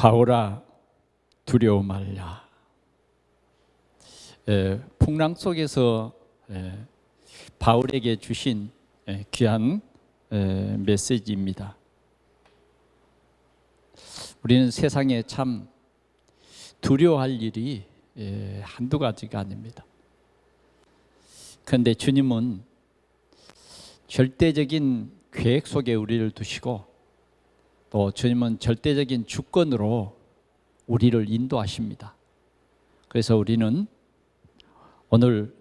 바울아 두려워 말라. 풍랑 속에서 바울에게 주신 귀한 메시지입니다. 우리는 세상에 참 두려워할 일이 한두 가지가 아닙니다. 그런데 주님은 절대적인 계획 속에 우리를 두시고 또 주님은 절대적인 주권으로 우리를 인도하십니다. 그래서 우리는 오늘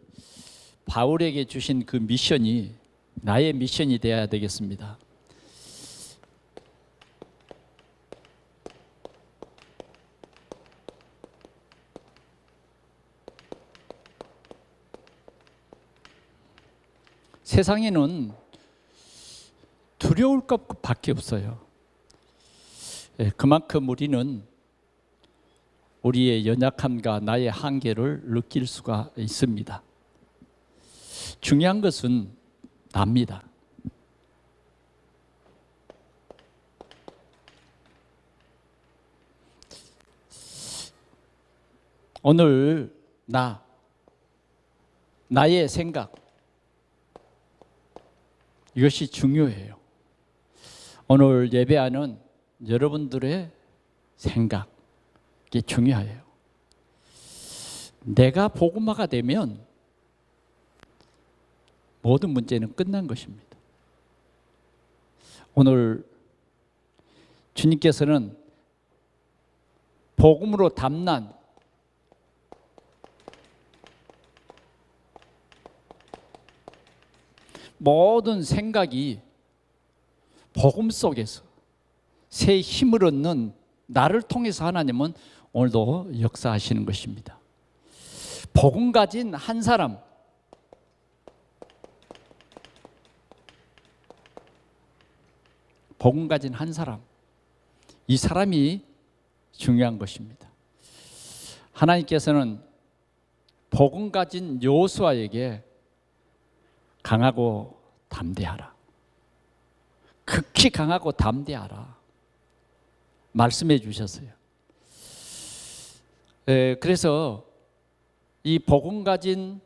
바울에게 주신 그 미션이 나의 미션이 되어야 되겠습니다. 세상에는 두려울 것밖에 없어요. 그만큼 우리는 우리의 연약함과 나의 한계를 느낄 수가 있습니다. 중요한 것은 납니다. 오늘 나의 생각, 이것이 중요해요. 오늘 예배하는 여러분들의 생각이 중요해요. 내가 복음화가 되면 모든 문제는 끝난 것입니다. 오늘 주님께서는 복음으로 담난 모든 생각이 복음 속에서 새 힘을 얻는 나를 통해서 하나님은 오늘도 역사하시는 것입니다. 복음 가진 한 사람, 복음 가진 한 사람, 이 사람이 중요한 것입니다. 하나님께서는 복음 가진 여호수아에게 강하고 담대하라, 극히 강하고 담대하라 말씀해 주셨어요. 그래서 이 복음 가진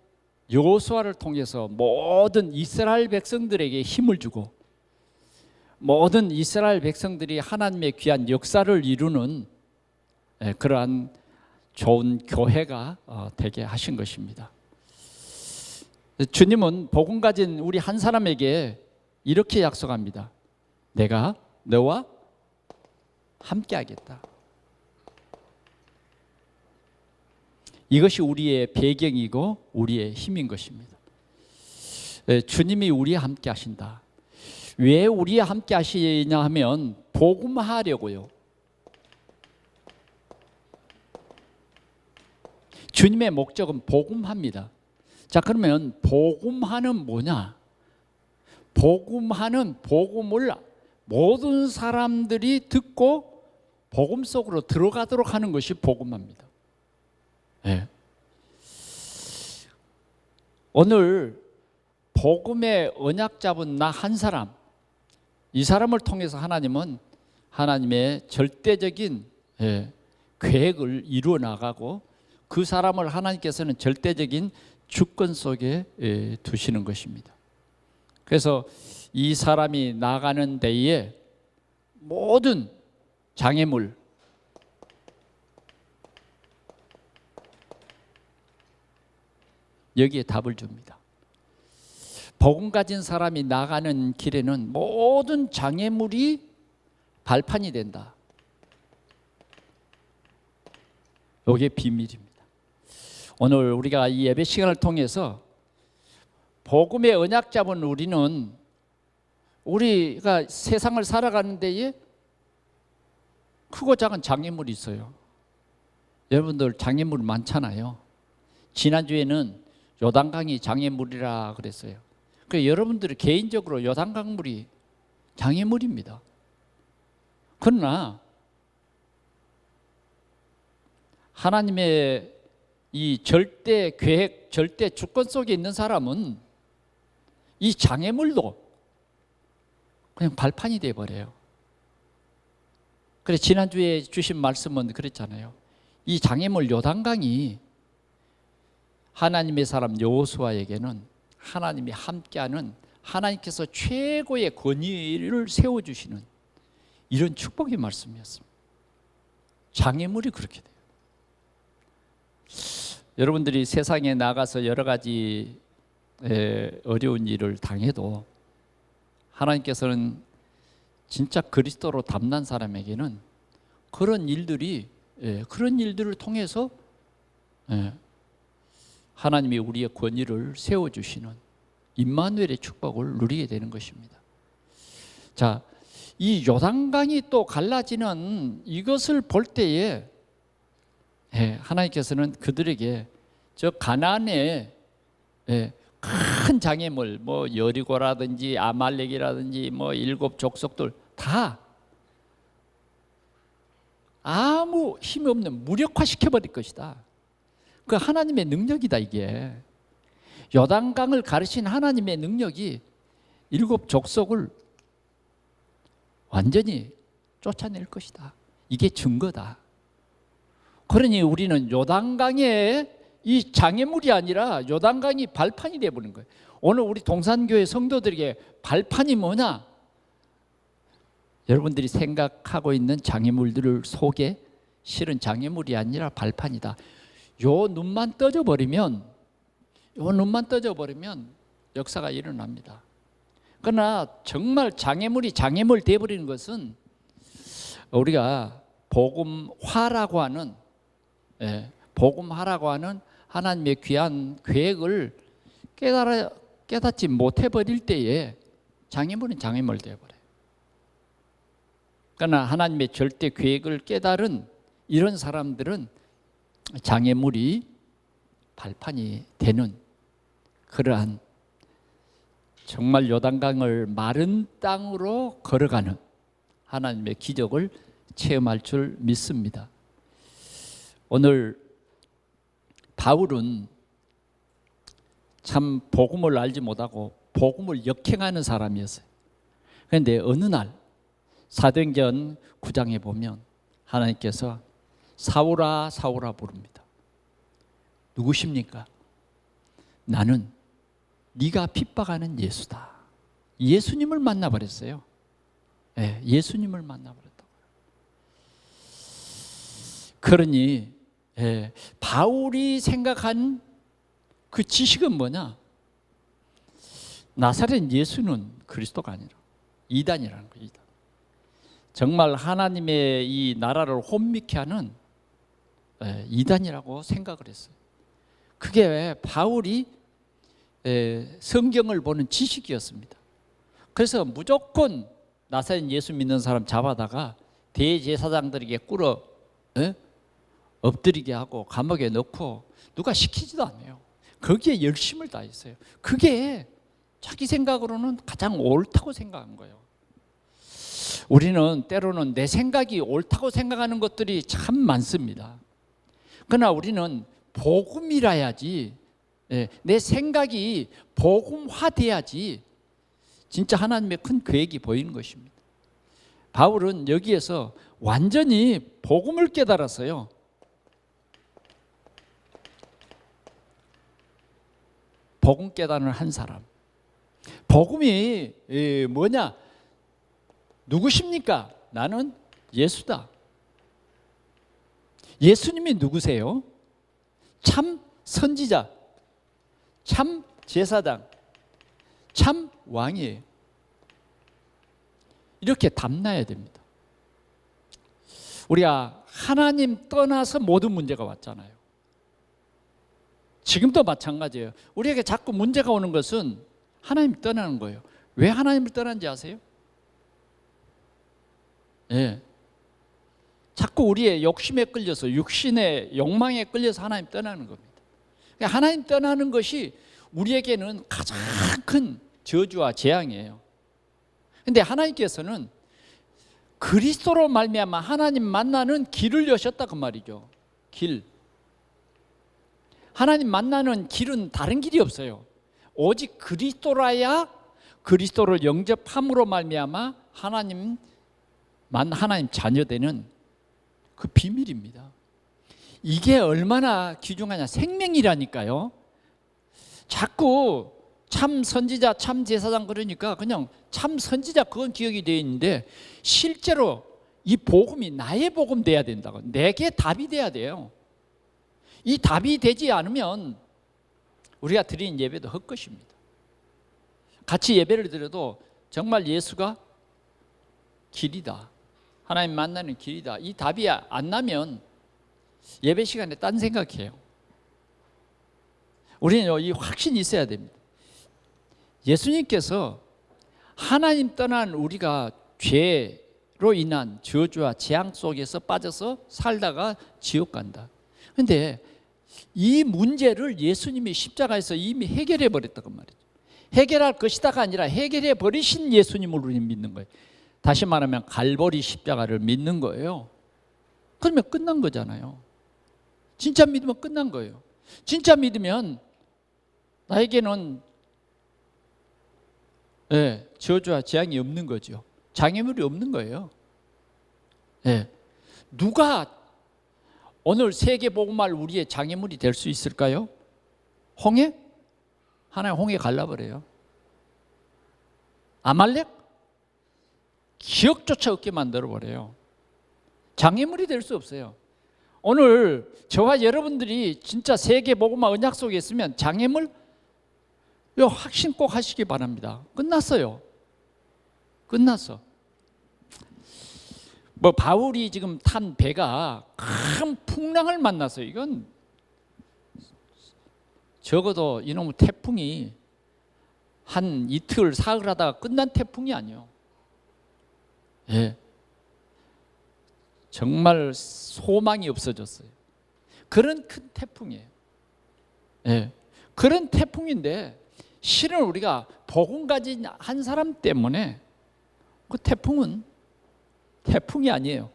여호수아를 통해서 모든 이스라엘 백성들에게 힘을 주고 모든 이스라엘 백성들이 하나님의 귀한 역사를 이루는 그러한 좋은 교회가 되게 하신 것입니다. 주님은 복음 가진 우리 한 사람에게 이렇게 약속합니다. 내가 너와 함께 하겠다. 이것이 우리의 배경이고 우리의 힘인 것입니다. 주님이 우리와 함께 하신다. 왜 우리와 함께 하시냐 하면 복음하려고요. 주님의 목적은 복음합니다. 자, 그러면 복음하는 뭐냐? 복음하는 복음을 모든 사람들이 듣고 복음 속으로 들어가도록 하는 것이 복음합니다. 네. 오늘 복음의 언약 잡은 나 한 사람, 이 사람을 통해서 하나님은 하나님의 절대적인 계획을 이루어 나가고 그 사람을 하나님께서는 절대적인 주권 속에 두시는 것입니다. 그래서 이 사람이 나가는 데에 모든 장애물, 여기에 답을 줍니다. 복음 가진 사람이 나가는 길에는 모든 장애물이 발판이 된다. 이게 비밀입니다. 오늘 우리가 이 예배 시간을 통해서 복음의 언약 잡은 우리가 세상을 살아가는 데에 크고 작은 장애물이 있어요. 여러분들 장애물 많잖아요. 지난주에는 요단강이 장애물이라 그랬어요. 그러니까 여러분들이 개인적으로 요단강물이 장애물입니다. 그러나 하나님의 이 절대 계획, 절대 주권 속에 있는 사람은 이 장애물도 그냥 발판이 되어버려요. 그래 지난주에 주신 말씀은 그랬잖아요. 이 장애물 요단강이 하나님의 사람 여호수아에게는 하나님이 함께하는, 하나님께서 최고의 권위를 세워주시는 이런 축복의 말씀이었습니다. 장애물이 그렇게 돼요. 여러분들이 세상에 나가서 여러 가지 어려운 일을 당해도 하나님께서는 진짜 그리스도로 담난 사람에게는 그런 일들을 통해서 하나님이 우리의 권위를 세워주시는 임마누엘의 축복을 누리게 되는 것입니다. 자, 이 요단강이 또 갈라지는 이것을 볼 때에 하나님께서는 그들에게 저 가나안의 큰 장애물, 뭐 여리고라든지 아말렉이라든지 뭐 일곱 족속들 다 아무 힘이 없는 무력화시켜 버릴 것이다. 그 하나님의 능력이다. 이게 요단강을 가르친 하나님의 능력이 일곱 족속을 완전히 쫓아낼 것이다. 이게 증거다. 그러니 우리는 요단강에 이 장애물이 아니라 요단강이 발판이 되어버린 거예요. 오늘 우리 동산교회 성도들에게 발판이 뭐냐? 여러분들이 생각하고 있는 장애물들을 속에 실은 장애물이 아니라 발판이다. 요 눈만 떠져버리면 역사가 일어납니다. 그러나 정말 장애물이 장애물 되어버리는 것은 우리가 복음화라고 하는 하나님의 귀한 계획을 깨닫지 못해버릴 때에 장애물은 장애물 되어버려요. 그러나 하나님의 절대 계획을 깨달은 이런 사람들은 장애물이 발판이 되는 그러한 정말 요단강을 마른 땅으로 걸어가는 하나님의 기적을 체험할 줄 믿습니다. 오늘 바울은 참 복음을 알지 못하고 복음을 역행하는 사람이었어요. 그런데 어느 날 사도행전 9장에 보면 하나님께서 사울아 사울아 부릅니다. 누구십니까? 나는 네가 핍박하는 예수다. 예수님을 만나버렸어요. 예수님을 만나버렸다고요. 그러니 바울이 생각한 그 지식은 뭐냐? 나사렛 예수는 그리스도가 아니라 이단이라는 거예요. 이단. 정말 하나님의 이 나라를 혼미케 하는 이단이라고 생각을 했어요. 그게 바울이 성경을 보는 지식이었습니다. 그래서 무조건 나사렛 예수 믿는 사람 잡아다가 대제사장들에게 꿇어 엎드리게 하고 감옥에 넣고 누가 시키지도 않아요. 거기에 열심을 다했어요. 그게 자기 생각으로는 가장 옳다고 생각한 거예요. 우리는 때로는 내 생각이 옳다고 생각하는 것들이 참 많습니다. 그러나 우리는 복음이라야지, 내 생각이 복음화돼야지 진짜 하나님의 큰 계획이 보이는 것입니다. 바울은 여기에서 완전히 복음을 깨달았어요. 복음 깨달은 한 사람. 복음이 뭐냐? 누구십니까? 나는 예수다. 예수님이 누구세요? 참 선지자, 참 제사장, 참 왕이에요. 이렇게 담나야 됩니다. 우리가 하나님 떠나서 모든 문제가 왔잖아요. 지금도 마찬가지예요. 우리에게 자꾸 문제가 오는 것은 하나님 떠나는 거예요. 왜 하나님을 떠난지 아세요? 자꾸 우리의 욕심에 끌려서, 육신의 욕망에 끌려서 하나님 떠나는 겁니다. 그러니까 하나님 떠나는 것이 우리에게는 가장 큰 저주와 재앙이에요. 그런데 하나님께서는 그리스도로 말미암아 하나님 만나는 길을 여셨다 그 말이죠. 길. 하나님 만나는 길은 다른 길이 없어요. 오직 그리스도라야 그리스도를 영접함으로 말미암아 하나님 하나님 자녀되는 그 비밀입니다. 이게 얼마나 귀중하냐. 생명이라니까요. 자꾸 참 선지자, 참 제사장 그러니까 그냥 참 선지자 그건 기억이 되어 있는데 실제로 이 복음이 나의 복음 돼야 된다고. 내게 답이 돼야 돼요. 이 답이 되지 않으면 우리가 드리는 예배도 헛것입니다. 같이 예배를 드려도 정말 예수가 길이다, 하나님 만나는 길이다, 이 답이 안 나면 예배 시간에 딴 생각해요. 우리는 이 확신이 있어야 됩니다. 예수님께서 하나님 떠난 우리가 죄로 인한 저주와 재앙 속에서 빠져서 살다가 지옥 간다. 그런데 이 문제를 예수님이 십자가에서 이미 해결해 버렸다고 말이죠. 해결할 것이다가 아니라 해결해 버리신 예수님을 우리는 믿는 거예요. 다시 말하면 갈보리 십자가를 믿는 거예요. 그러면 끝난 거잖아요. 진짜 믿으면 끝난 거예요. 진짜 믿으면 나에게는 저주와 재앙이 없는 거죠. 장애물이 없는 거예요. 누가 오늘 세계복음할 우리의 장애물이 될 수 있을까요? 홍해? 하나님 홍해 갈라버려요. 아말렉? 기억조차 없게 만들어버려요. 장애물이 될 수 없어요. 오늘 저와 여러분들이 진짜 세계복음화 언약 속에 있으면 장애물 확신 꼭 하시기 바랍니다. 끝났어요. 끝났어. 바울이 지금 탄 배가 큰 풍랑을 만났어요. 이건 적어도 이놈의 태풍이 한 이틀 사흘 하다가 끝난 태풍이 아니에요. 정말 소망이 없어졌어요. 그런 큰 태풍이에요. 그런 태풍인데 실은 우리가 복음 가진 한 사람 때문에 그 태풍은 태풍이 아니에요.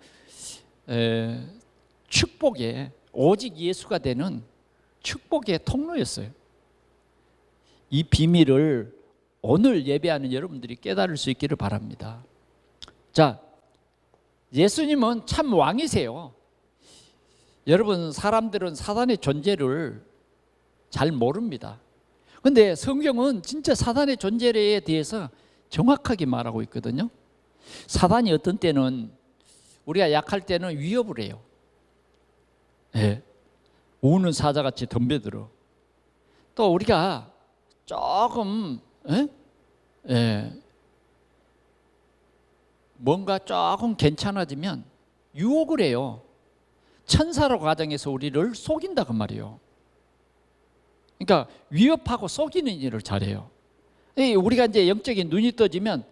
축복의 오직 예수가 되는 축복의 통로였어요. 이 비밀을 오늘 예배하는 여러분들이 깨달을 수 있기를 바랍니다. 자, 예수님은 참 왕이세요. 여러분, 사람들은 사단의 존재를 잘 모릅니다. 그런데 성경은 진짜 사단의 존재에 대해서 정확하게 말하고 있거든요. 사단이 어떤 때는 우리가 약할 때는 위협을 해요. 우는 사자같이 덤벼들어. 또 우리가 조금 뭔가 조금 괜찮아지면 유혹을 해요. 천사로 가정해서 우리를 속인다 그 말이에요. 그러니까 위협하고 속이는 일을 잘해요. 우리가 이제 영적인 눈이 떠지면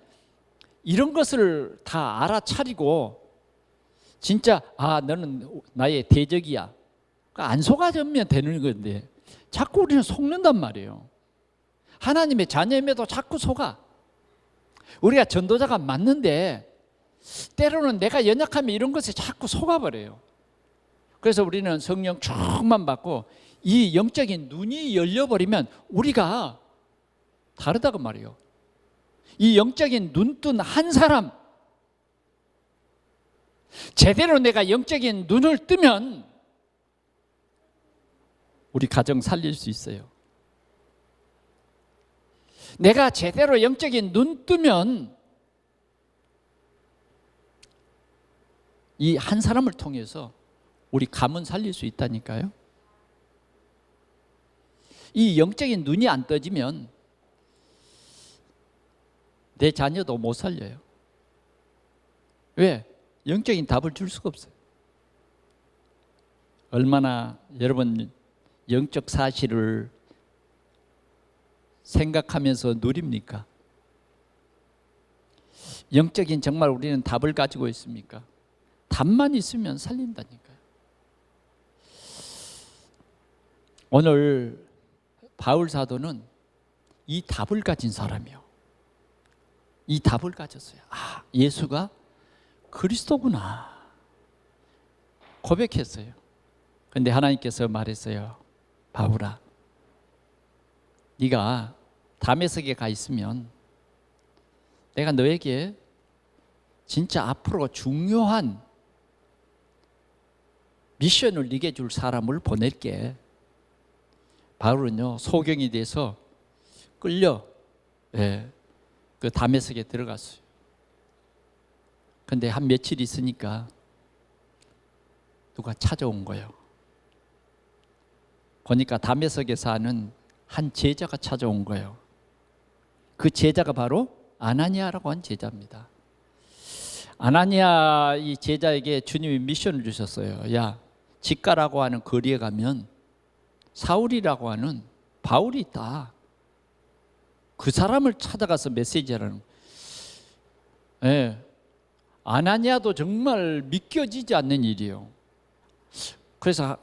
이런 것을 다 알아차리고 진짜 너는 나의 대적이야. 그러니까 안 속아주면 되는 건데 자꾸 우리는 속는단 말이에요. 하나님의 자녀임에도 자꾸 속아. 우리가 전도자가 맞는데 때로는 내가 연약하면 이런 것에 자꾸 속아버려요. 그래서 우리는 성령 충만 받고 이 영적인 눈이 열려버리면 우리가 다르다고 말이에요. 이 영적인 눈 뜬 한 사람, 제대로 내가 영적인 눈을 뜨면 우리 가정 살릴 수 있어요. 내가 제대로 영적인 눈 뜨면 이 한 사람을 통해서 우리 가문 살릴 수 있다니까요. 이 영적인 눈이 안 떠지면 내 자녀도 못 살려요. 왜? 영적인 답을 줄 수가 없어요. 얼마나 여러분 영적 사실을 생각하면서 누립니까? 영적인 정말 우리는 답을 가지고 있습니까? 답만 있으면 살린다니까요. 오늘 바울 사도는 이 답을 가진 사람이요. 이 답을 가졌어요. 예수가 그리스도구나 고백했어요. 그런데 하나님께서 말했어요. 바울아, 네가 다메섹에 가 있으면 내가 너에게 진짜 앞으로 중요한 미션을 네게 줄 사람을 보낼게. 바울은요, 소경이 돼서 끌려 그 다메섹에 들어갔어요. 근데 한 며칠 있으니까 누가 찾아온 거예요. 보니까 다메섹에 사는 한 제자가 찾아온 거예요. 그 제자가 바로 아나니아라고 한 제자입니다. 아나니아 이 제자에게 주님이 미션을 주셨어요. 야, 직가라고 하는 거리에 가면 사울이라고 하는 바울이 있다. 그 사람을 찾아가서 메시지하라는 거예요. 아나니아도 정말 믿겨지지 않는 일이에요. 그래서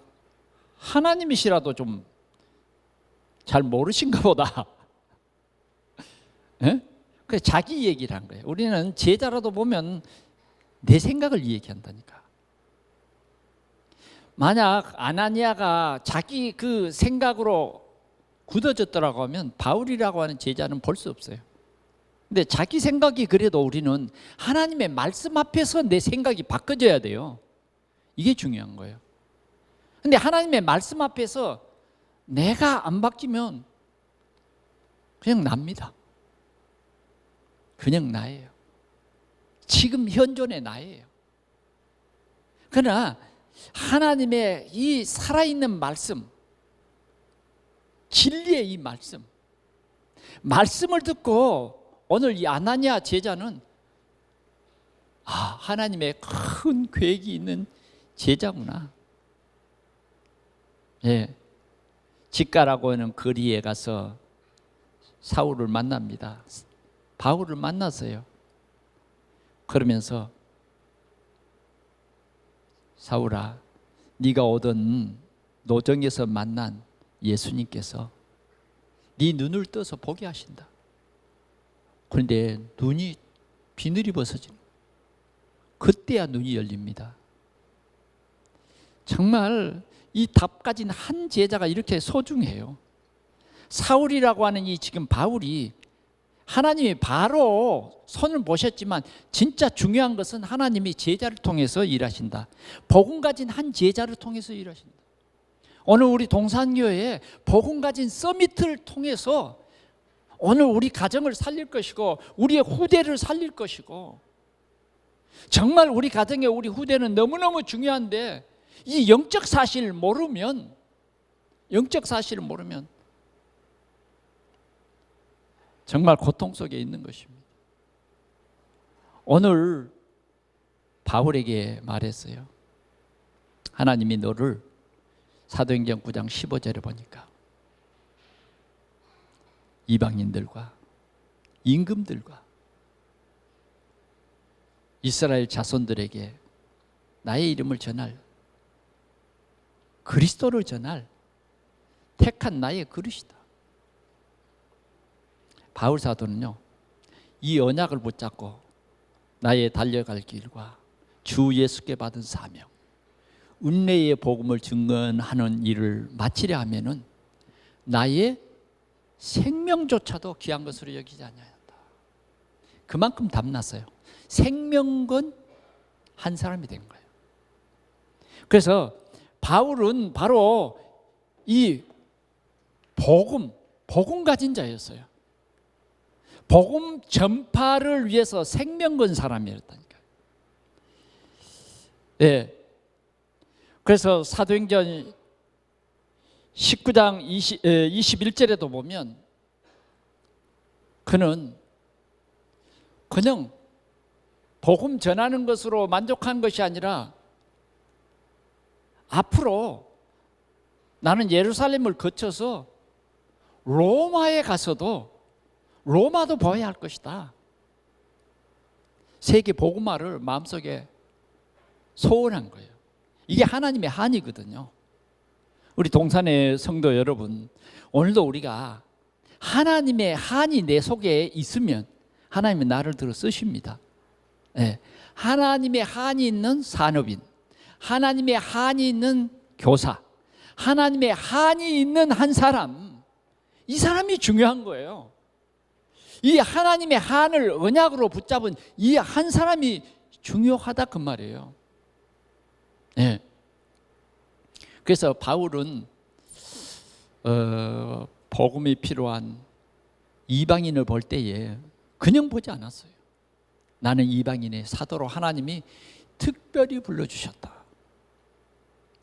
하나님이시라도 좀 잘 모르신가 보다. 그래서 자기 얘기를 한 거예요. 우리는 제자라도 보면 내 생각을 얘기한다니까. 만약 아나니아가 자기 그 생각으로 굳어졌더라고 하면 바울이라고 하는 제자는 볼 수 없어요. 근데 자기 생각이 그래도 우리는 하나님의 말씀 앞에서 내 생각이 바꿔져야 돼요. 이게 중요한 거예요. 근데 하나님의 말씀 앞에서 내가 안 바뀌면 그냥 납니다. 그냥 나예요. 지금 현존의 나예요. 그러나 하나님의 이 살아있는 말씀, 진리의 이 말씀을 듣고 오늘 이 아나니아 제자는 하나님의 큰 계획이 있는 제자구나. 직가라고 하는 거리에 가서 사울을 만납니다. 바울을 만났어요. 그러면서 사울아, 네가 오던 노정에서 만난 예수님께서 네 눈을 떠서 보게 하신다. 그런데 눈이 비늘이 벗어지는, 그때야 눈이 열립니다. 정말 이 답 가진 한 제자가 이렇게 소중해요. 사울이라고 하는 이 지금 바울이 하나님이 바로 손을 보셨지만 진짜 중요한 것은 하나님이 제자를 통해서 일하신다. 복음 가진 한 제자를 통해서 일하신다. 오늘 우리 동산교회에 복음 가진 서밋을 통해서 오늘 우리 가정을 살릴 것이고 우리의 후대를 살릴 것이고, 정말 우리 가정에 우리 후대는 너무너무 중요한데 이 영적 사실을 모르면 정말 고통 속에 있는 것입니다. 오늘 바울에게 말했어요. 하나님이 너를 사도행전 9장 15절에 보니까 이방인들과 임금들과 이스라엘 자손들에게 나의 이름을 전할, 그리스도를 전할 택한 나의 그릇이다. 바울 사도는요, 이 언약을 붙잡고 나의 달려갈 길과 주 예수께 받은 사명, 은혜의 복음을 증언하는 일을 마치려 하면은 나의 생명조차도 귀한 것으로 여기지 아니하였다. 그만큼 담났어요. 생명건 한 사람이 된 거예요. 그래서 바울은 바로 이 복음 가진 자였어요. 복음 전파를 위해서 생명 건 사람이었다니까요. 그래서 사도행전 19장 21절에도 보면 그는 그냥 복음 전하는 것으로 만족한 것이 아니라 앞으로 나는 예루살렘을 거쳐서 로마에 가서도 로마도 보아야 할 것이다. 세계 복음화를 마음속에 소원한 거예요. 이게 하나님의 한이거든요. 우리 동산의 성도 여러분, 오늘도 우리가 하나님의 한이 내 속에 있으면 하나님은 나를 들어 쓰십니다. 하나님의 한이 있는 산업인, 하나님의 한이 있는 교사, 하나님의 한이 있는 한 사람, 이 사람이 중요한 거예요. 이 하나님의 한을 언약으로 붙잡은 이 한 사람이 중요하다 그 말이에요. 네. 그래서 바울은 복음이 필요한 이방인을 볼 때에 그냥 보지 않았어요. 나는 이방인의 사도로 하나님이 특별히 불러주셨다.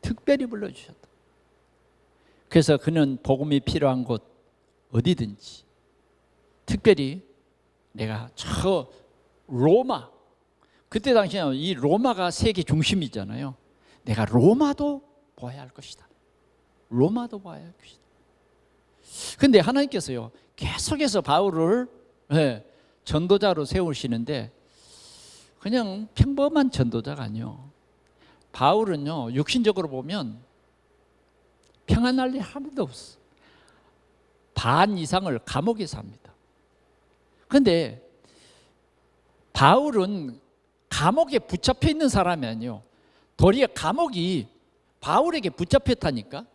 특별히 불러주셨다. 그래서 그는 복음이 필요한 곳 어디든지, 특별히 내가 저 로마, 그때 당시에는 이 로마가 세계 중심이잖아요. 내가 로마도 보아야 할 것이다. 로마도 보아야 할 것이다. 그런데 하나님께서요 계속해서 바울을 전도자로 세우시는데 그냥 평범한 전도자가 아니요. 바울은요 육신적으로 보면 평안할 일 하나도 없어. 반 이상을 감옥에 삽니다. 그런데 바울은 감옥에 붙잡혀 있는 사람이 아니요. 도리어 감옥이 바울에게 붙잡혔다니까.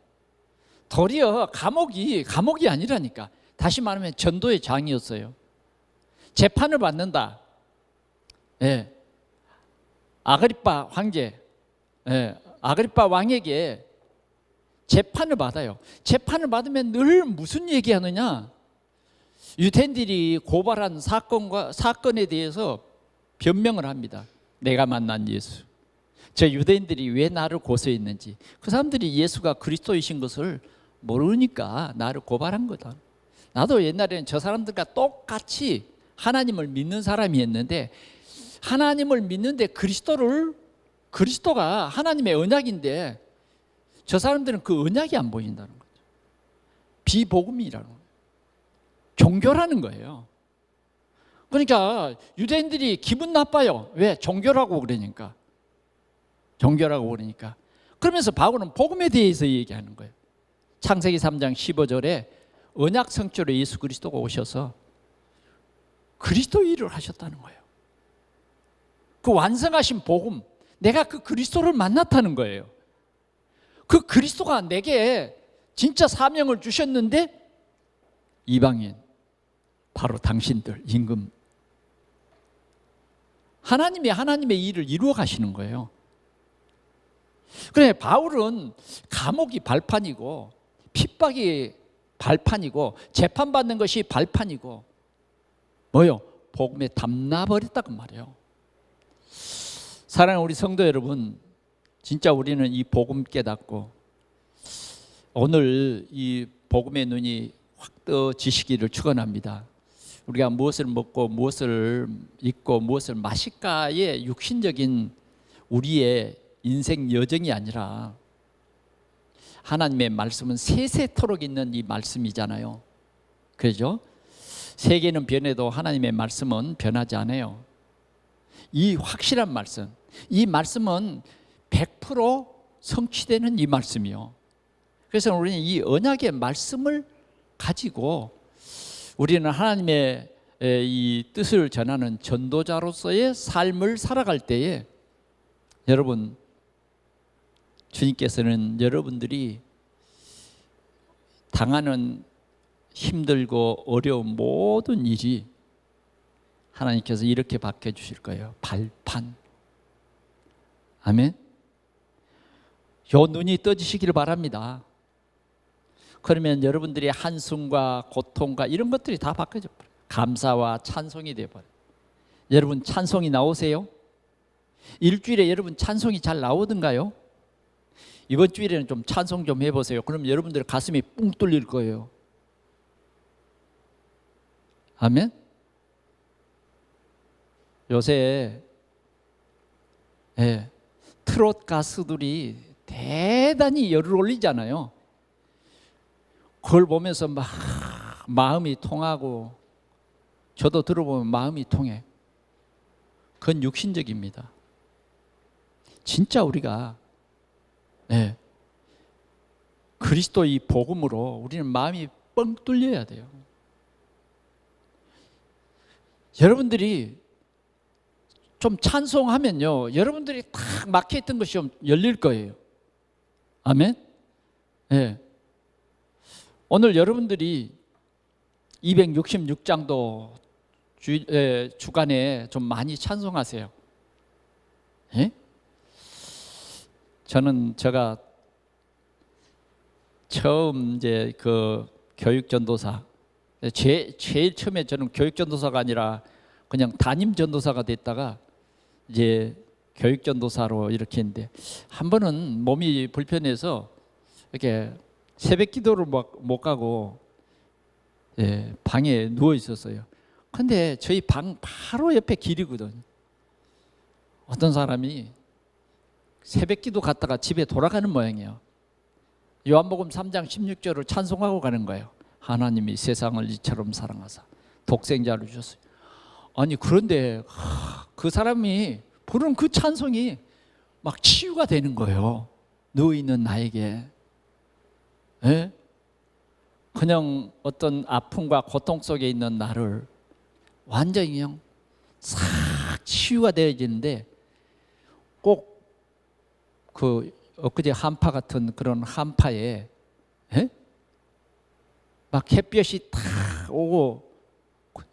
도리어 감옥이 아니라니까. 다시 말하면 전도의 장이었어요. 재판을 받는다. 예. 아그리파 황제, 아그리파 왕에게 재판을 받아요. 재판을 받으면 늘 무슨 얘기하느냐? 유대인들이 고발한 사건에 대해서 변명을 합니다. 내가 만난 예수. 저 유대인들이 왜 나를 고소했는지. 그 사람들이 예수가 그리스도이신 것을 모르니까 나를 고발한 거다. 나도 옛날에는 저 사람들과 똑같이 하나님을 믿는 사람이었는데, 하나님을 믿는데 그리스도가 하나님의 언약인데 저 사람들은 그 언약이 안 보인다는 거죠. 비복음이라는 거예요. 종교라는 거예요. 그러니까 유대인들이 기분 나빠요. 왜? 종교라고 그러니까. 그러면서 바울은 복음에 대해서 얘기하는 거예요. 창세기 3장 15절에 언약 성취로 예수 그리스도가 오셔서 그리스도 일을 하셨다는 거예요. 그 완성하신 복음, 내가 그 그리스도를 만났다는 거예요. 그 그리스도가 내게 진짜 사명을 주셨는데 이방인, 바로 당신들, 임금, 하나님이 하나님의 일을 이루어 가시는 거예요. 그래, 바울은 감옥이 발판이고 핍박이 발판이고 재판받는 것이 발판이고 뭐요? 복음에 담나버렸다고 말이에요. 사랑하는 우리 성도 여러분, 진짜 우리는 이 복음 깨닫고 오늘 이 복음의 눈이 확 떠지시기를 축원합니다. 우리가 무엇을 먹고 무엇을 입고 무엇을 마실까의 육신적인 우리의 인생 여정이 아니라 하나님의 말씀은 세세토록 있는 이 말씀이잖아요. 그렇죠? 세계는 변해도 하나님의 말씀은 변하지 않아요. 이 확실한 말씀, 이 말씀은 100% 성취되는 이 말씀이요. 그래서 우리는 이 언약의 말씀을 가지고 우리는 하나님의 이 뜻을 전하는 전도자로서의 삶을 살아갈 때에 여러분, 주님께서는 여러분들이 당하는 힘들고 어려운 모든 일이 하나님께서 이렇게 바꿔주실 거예요. 발판. 아멘. 요 눈이 떠지시기를 바랍니다. 그러면 여러분들의 한숨과 고통과 이런 것들이 다 바뀌어져 버려요. 감사와 찬송이 되어버려요. 여러분 찬송이 나오세요? 일주일에 여러분 찬송이 잘 나오던가요? 이번 주일에는 좀 찬송 좀 해보세요. 그럼 여러분들 가슴이 뿡 뚫릴 거예요. 아멘? 요새 트롯 가수들이 대단히 열을 올리잖아요. 그걸 보면서 막 마음이 통하고 저도 들어보면 마음이 통해. 그건 육신적입니다. 진짜 우리가 그리스도 이 복음으로 우리는 마음이 뻥 뚫려야 돼요. 여러분들이 좀 찬송하면요, 여러분들이 딱 막혀있던 것이 좀 열릴 거예요. 아멘? 오늘 여러분들이 266장도 주간에 좀 많이 찬송하세요. 예? 저는 제가 처음 이제 그 교육전도사, 제일 처음에 저는 교육전도사가 아니라 그냥 담임전도사가 됐다가 이제 교육전도사로 이렇게 했는데, 한 번은 몸이 불편해서 이렇게 새벽 기도를 못 가고 방에 누워 있었어요. 근데 저희 방 바로 옆에 길이거든요. 어떤 사람이 새벽 기도 갔다가 집에 돌아가는 모양이에요. 요한복음 3장 16절을 찬송하고 가는 거예요. 하나님이 세상을 이처럼 사랑하사 독생자를 주셨어요. 아니 그런데 그 사람이 부른 그 찬송이 막 치유가 되는 거예요. 누워있는 나에게. 예? 그냥 어떤 아픔과 고통 속에 있는 나를 완전히 그냥 싹 치유가 되어지는데, 꼭 그 엊그제 한파 같은 그런 한파에 막 햇볕이 탁 오고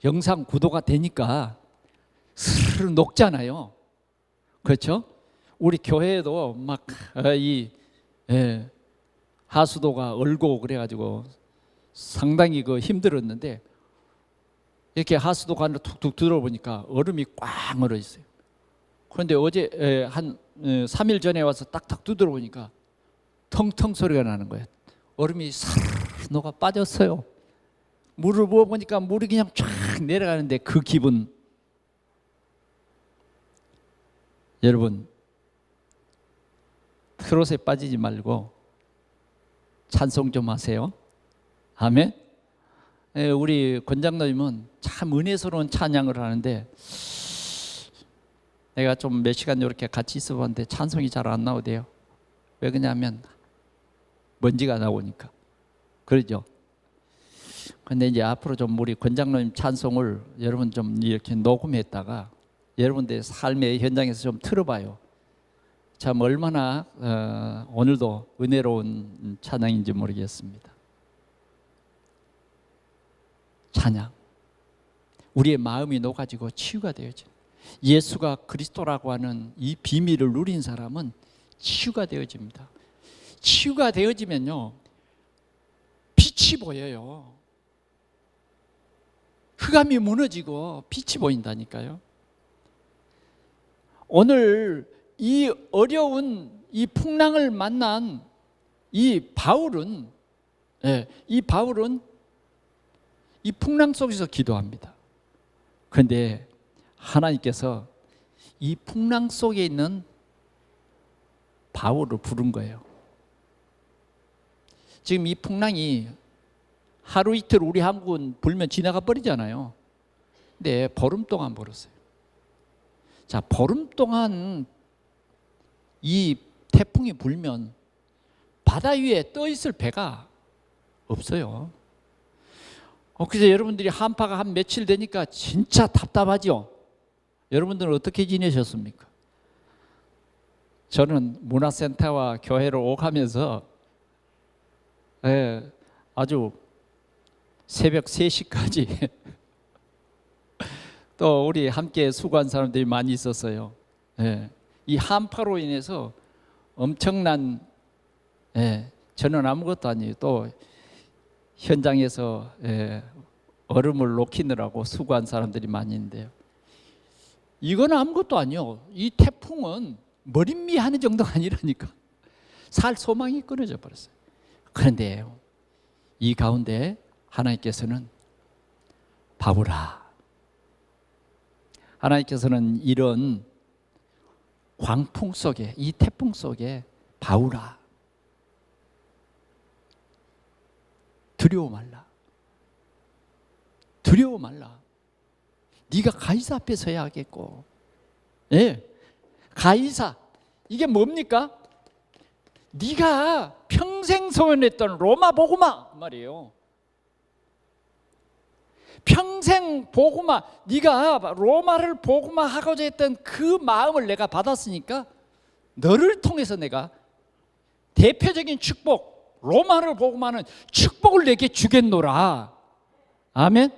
영상 구도가 되니까 스르르 녹잖아요. 그렇죠? 우리 교회에도 막 이 하수도가 얼고 그래가지고 상당히 그 힘들었는데, 이렇게 하수도가 안으로 툭툭 들어보니까 얼음이 꽉 얼어 있어요. 그런데 어제 한 3일 전에 와서 딱딱 두드려보니까 텅텅 소리가 나는 거예요. 얼음이 사르르 녹아 빠졌어요. 물을 부어보니까 물이 그냥 쫙 내려가는데 그 기분. 여러분, 트롯에 빠지지 말고 찬송 좀 하세요. 아멘. 우리 권장로님은 참 은혜스러운 찬양을 하는데, 내가 좀 몇 시간 이렇게 같이 있어봤는데 찬송이 잘 안 나오대요. 왜 그러냐면 먼지가 나오니까. 그러죠. 근데 이제 앞으로 좀 우리 권장로님 찬송을 여러분 좀 이렇게 녹음했다가 여러분들의 삶의 현장에서 좀 틀어봐요. 참 얼마나 오늘도 은혜로운 찬양인지 모르겠습니다. 찬양. 우리의 마음이 녹아지고 치유가 되어진, 예수가 그리스도라고 하는 이 비밀을 누린 사람은 치유가 되어집니다. 치유가 되어지면요, 빛이 보여요. 흑암이 무너지고 빛이 보인다니까요. 오늘 이 어려운 이 풍랑을 만난 이 바울은 이 풍랑 속에서 기도합니다. 그런데 하나님께서 이 풍랑 속에 있는 바울을 부른 거예요. 지금 이 풍랑이 하루 이틀 우리 한국은 불면 지나가 버리잖아요. 근데 보름 동안 불었어요. 자, 보름 동안 이 태풍이 불면 바다 위에 떠 있을 배가 없어요. 그래서 여러분들이 한파가 한 며칠 되니까 진짜 답답하죠. 여러분들은 어떻게 지내셨습니까? 저는 문화센터와 교회를 오가면서 아주 새벽 3시까지 또 우리 함께 수고한 사람들이 많이 있었어요. 이 한파로 인해서 엄청난, 저는 아무것도 아니에요. 또 현장에서 얼음을 녹이느라고 수고한 사람들이 많이 있는데요. 이건 아무것도 아니요. 이 태풍은 머릿미 하는 정도가 아니라니까. 살 소망이 끊어져 버렸어요. 그런데 이 가운데 하나님께서는 바보라. 하나님께서는 이런 광풍 속에, 이 태풍 속에 바울아, 두려워 말라. 두려워 말라. 네가 가이사 앞에 서야 하겠고. 가이사, 이게 뭡니까? 네가 평생 소원했던 로마 복음화 말이에요. 평생 복음화, 네가 로마를 복음화하고자 했던 그 마음을 내가 받았으니까 너를 통해서 내가 대표적인 축복, 로마를 복음하는 축복을 내게 주겠노라. 아멘.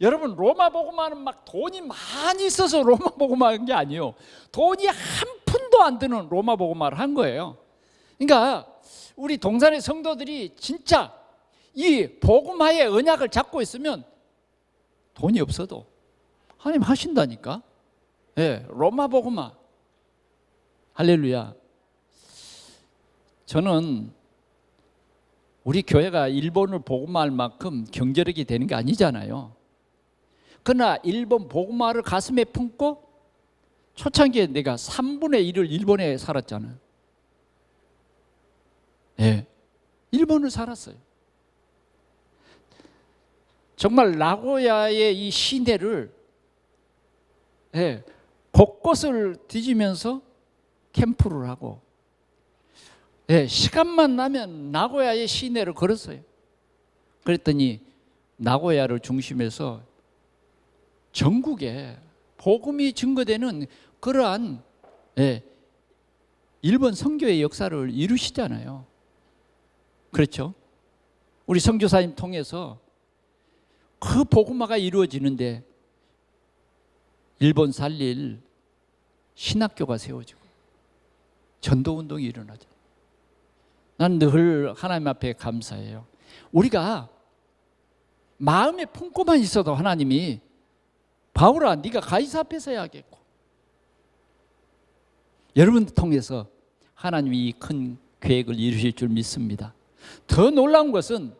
여러분, 로마 복음화는 막 돈이 많이 있어서 로마 복음화 한 게 아니에요. 돈이 한 푼도 안 드는 로마 복음화를 한 거예요. 그러니까 우리 동산의 성도들이 진짜 이 복음화의 언약을 잡고 있으면 돈이 없어도 하나님 하신다니까. 예, 로마 복음화. 할렐루야. 저는 우리 교회가 일본을 복음화할 만큼 경제력이 되는 게 아니잖아요. 그러나 일본 복음화를 가슴에 품고 초창기에 내가 3분의 1을 일본에 살았잖아요. 예, 일본을 살았어요. 정말 나고야의 이 시내를 곳곳을 뒤지면서 캠프를 하고, 시간만 나면 나고야의 시내를 걸었어요. 그랬더니 나고야를 중심해서 전국에 복음이 증거되는 그러한 일본 선교의 역사를 이루시잖아요. 그렇죠? 우리 선교사님 통해서 그 복음화가 이루어지는데 일본 살릴 신학교가 세워지고 전도운동이 일어나죠. 난 늘 하나님 앞에 감사해요. 우리가 마음에 품고만 있어도 하나님이 바울아 네가 가이사 앞에 서야겠고, 여러분들 통해서 하나님이 이 큰 계획을 이루실 줄 믿습니다. 더 놀라운 것은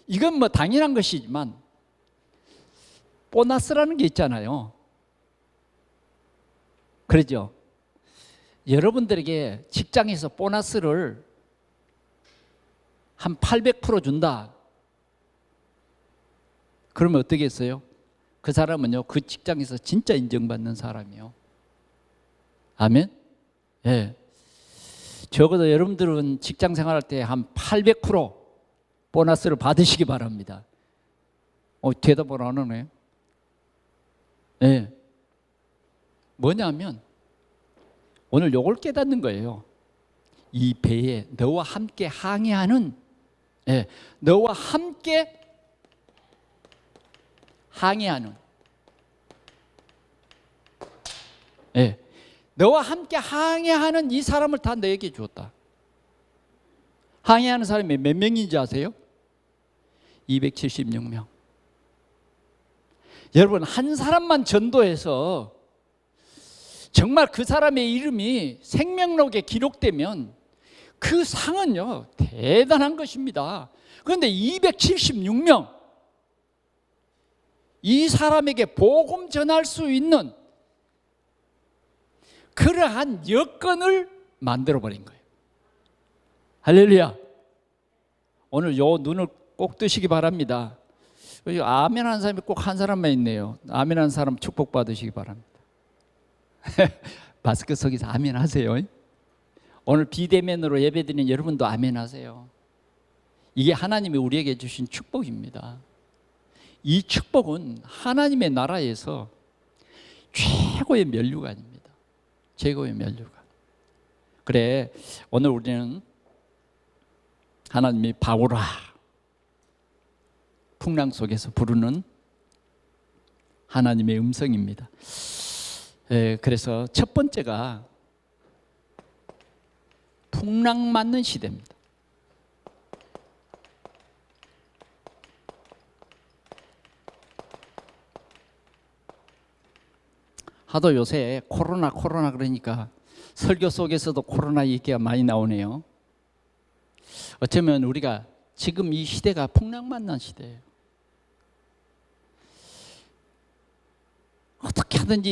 이건 뭐 당연한 것이지만 보너스라는 게 있잖아요. 그러죠? 여러분들에게 직장에서 보너스를 한 800% 준다. 그러면 어떻겠어요? 그 사람은요, 그 직장에서 진짜 인정받는 사람이요. 아멘? 예. 적어도 여러분들은 직장 생활할 때 한 800% 보너스를 받으시기 바랍니다. 대답을 안 하네. 예. 뭐냐면 오늘 요걸 깨닫는 거예요. 이 배에 너와 함께 항해하는, 너와 함께 항해하는, 너와 함께 항해하는 이 사람을 다 너에게 주었다. 항해하는 사람이 몇 명인지 아세요? 276명. 여러분, 한 사람만 전도해서 정말 그 사람의 이름이 생명록에 기록되면 그 상은요 대단한 것입니다. 그런데 276명, 이 사람에게 복음 전할 수 있는 그러한 여건을 만들어버린 거예요. 할렐루야. 오늘 요 눈을 꼭 뜨시기 바랍니다. 아멘 하는 사람이 꼭 한 사람만 있네요. 아멘 하는 사람 축복 받으시기 바랍니다. 마스크 속에서 아멘 하세요. 오늘 비대면으로 예배드리는 여러분도 아멘 하세요. 이게 하나님이 우리에게 주신 축복입니다. 이 축복은 하나님의 나라에서 최고의 면류관입니다. 최고의 면류관. 그래, 오늘 우리는 하나님이 바울아 풍랑 속에서 부르는 하나님의 음성입니다. 그래서 첫 번째가 풍랑 맞는 시대입니다. 하도 요새 코로나 그러니까 설교 속에서도 코로나 얘기가 많이 나오네요. 어쩌면 우리가 지금 이 시대가 풍랑 만난 시대예요. 어떻게 하든지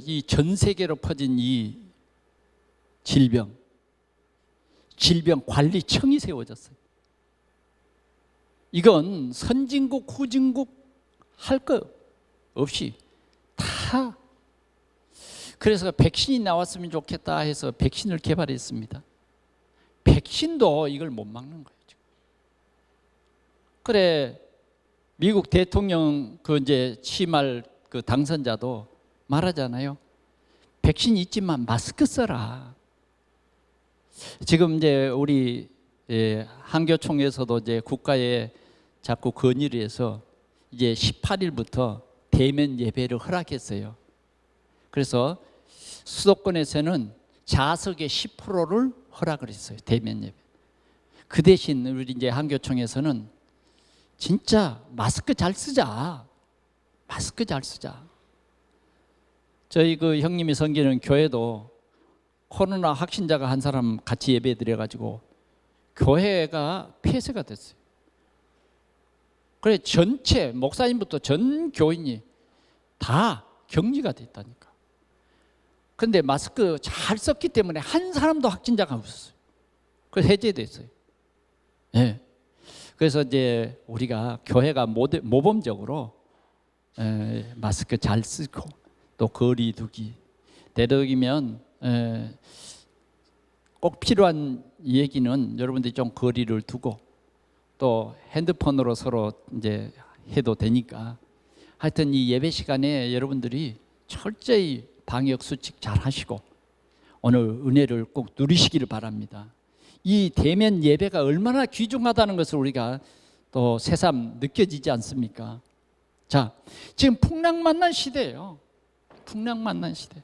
이 전 세계로 퍼진 이 질병 관리청이 세워졌어요. 이건 선진국, 후진국 할 거 없이 다. 그래서 백신이 나왔으면 좋겠다 해서 백신을 개발했습니다. 백신도 이걸 못 막는 거예요. 그래, 미국 대통령 그 이제 취임할 그 당선자도 말하잖아요. 백신 있지만 마스크 써라. 지금 이제 우리 한교총에서도 이제 국가에 자꾸 건의를 해서 이제 18일부터 대면 예배를 허락했어요. 그래서 수도권에서는 좌석의 10%를 허락을 했어요. 대면 예배. 그 대신 우리 이제 한교총에서는 진짜 마스크 잘 쓰자. 마스크 잘 쓰자. 저희 그 형님이 섬기는 교회도 코로나 확진자가 한 사람 같이 예배 드려가지고 교회가 폐쇄가 됐어요. 그래 전체 목사님부터 전 교인이 다 격리가 됐다니까. 그런데 마스크 잘 썼기 때문에 한 사람도 확진자가 없었어요. 그래서 해제됐어요. 예. 그래서 이제 우리가 교회가 모범적으로 마스크 잘 쓰고 또 거리 두기, 되도록이면 꼭 필요한 얘기는 여러분들이 좀 거리를 두고 또 핸드폰으로 서로 이제 해도 되니까 하여튼 이 예배 시간에 여러분들이 철저히 방역 수칙 잘 하시고 오늘 은혜를 꼭 누리시기를 바랍니다. 이 대면 예배가 얼마나 귀중하다는 것을 우리가 또 새삼 느껴지지 않습니까? 자, 지금 풍랑만난 시대예요. 풍랑만난 시대.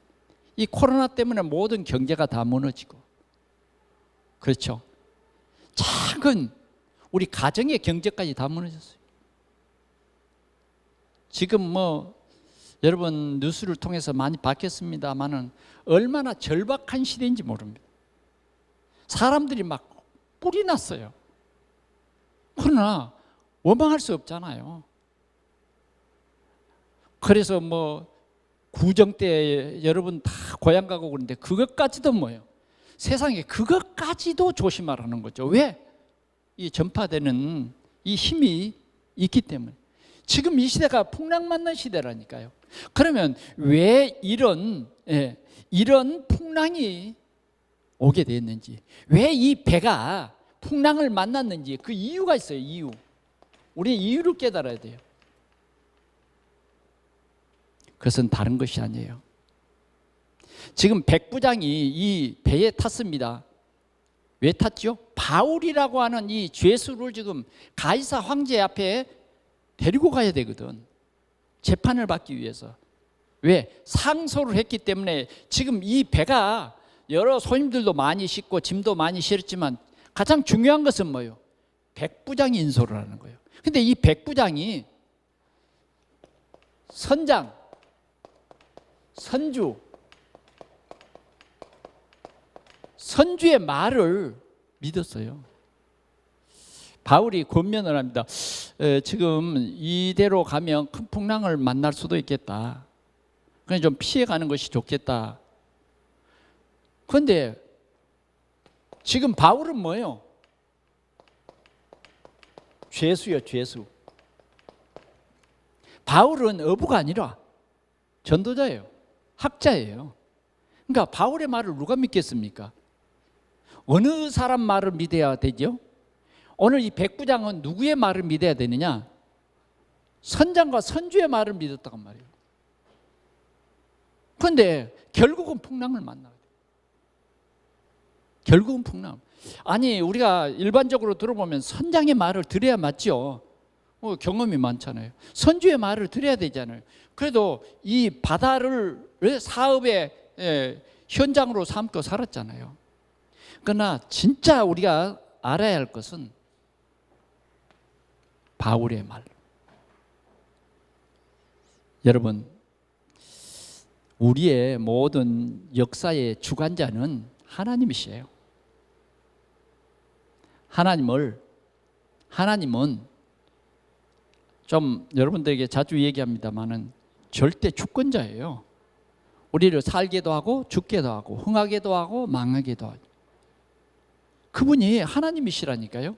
이 코로나 때문에 모든 경제가 다 무너지고, 그렇죠? 작은 우리 가정의 경제까지 다 무너졌어요. 지금 뭐 여러분 뉴스를 통해서 많이 봤겠습니다만은 얼마나 절박한 시대인지 모릅니다. 사람들이 막 뿔이 났어요. 그러나 원망할 수 없잖아요. 그래서 뭐 구정 때 여러분 다 고향 가고 그러는데 그것까지도 뭐예요? 세상에 그것까지도 조심하라는 거죠. 왜? 이 전파되는 이 힘이 있기 때문에. 지금 이 시대가 풍랑만난 시대라니까요. 그러면 왜 이런 풍랑이 오게 됐는지, 왜 이 배가 풍랑을 만났는지 그 이유가 있어요. 이유. 우리 이유를 깨달아야 돼요. 그것은 다른 것이 아니에요. 지금 백부장이 이 배에 탔습니다. 왜 탔죠? 바울이라고 하는 이 죄수를 지금 가이사 황제 앞에 데리고 가야 되거든. 재판을 받기 위해서. 왜? 상소를 했기 때문에. 지금 이 배가 여러 손님들도 많이 싣고 짐도 많이 실었지만 가장 중요한 것은 뭐예요? 백부장이 인솔을 하는 거예요. 근데 이 백부장이 선장, 선주의 말을 믿었어요. 바울이 권면을 합니다. 지금 이대로 가면 큰 풍랑을 만날 수도 있겠다. 그냥 좀 피해가는 것이 좋겠다. 그런데 지금 바울은 뭐예요? 죄수요, 죄수. 바울은 어부가 아니라 전도자예요. 학자예요. 그러니까 바울의 말을 누가 믿겠습니까? 어느 사람 말을 믿어야 되죠? 오늘 이 백부장은 누구의 말을 믿어야 되느냐? 선장과 선주의 말을 믿었다고 말이에요. 그런데 결국은 풍랑을 만나게 돼요. 결국은 풍랑. 아니 우리가 일반적으로 들어보면 선장의 말을 들어야 맞죠. 경험이 많잖아요. 선주의 말을 들어야 되잖아요. 그래도 이 바다를 사업의 현장으로 삼고 살았잖아요. 그러나 진짜 우리가 알아야 할 것은 바울의 말. 여러분, 우리의 모든 역사의 주관자는 하나님이시에요. 하나님은 좀 여러분들에게 자주 얘기합니다만은 절대 주권자예요. 우리를 살게도 하고 죽게도 하고 흥하게도 하고 망하게도 하고. 그분이 하나님이시라니까요.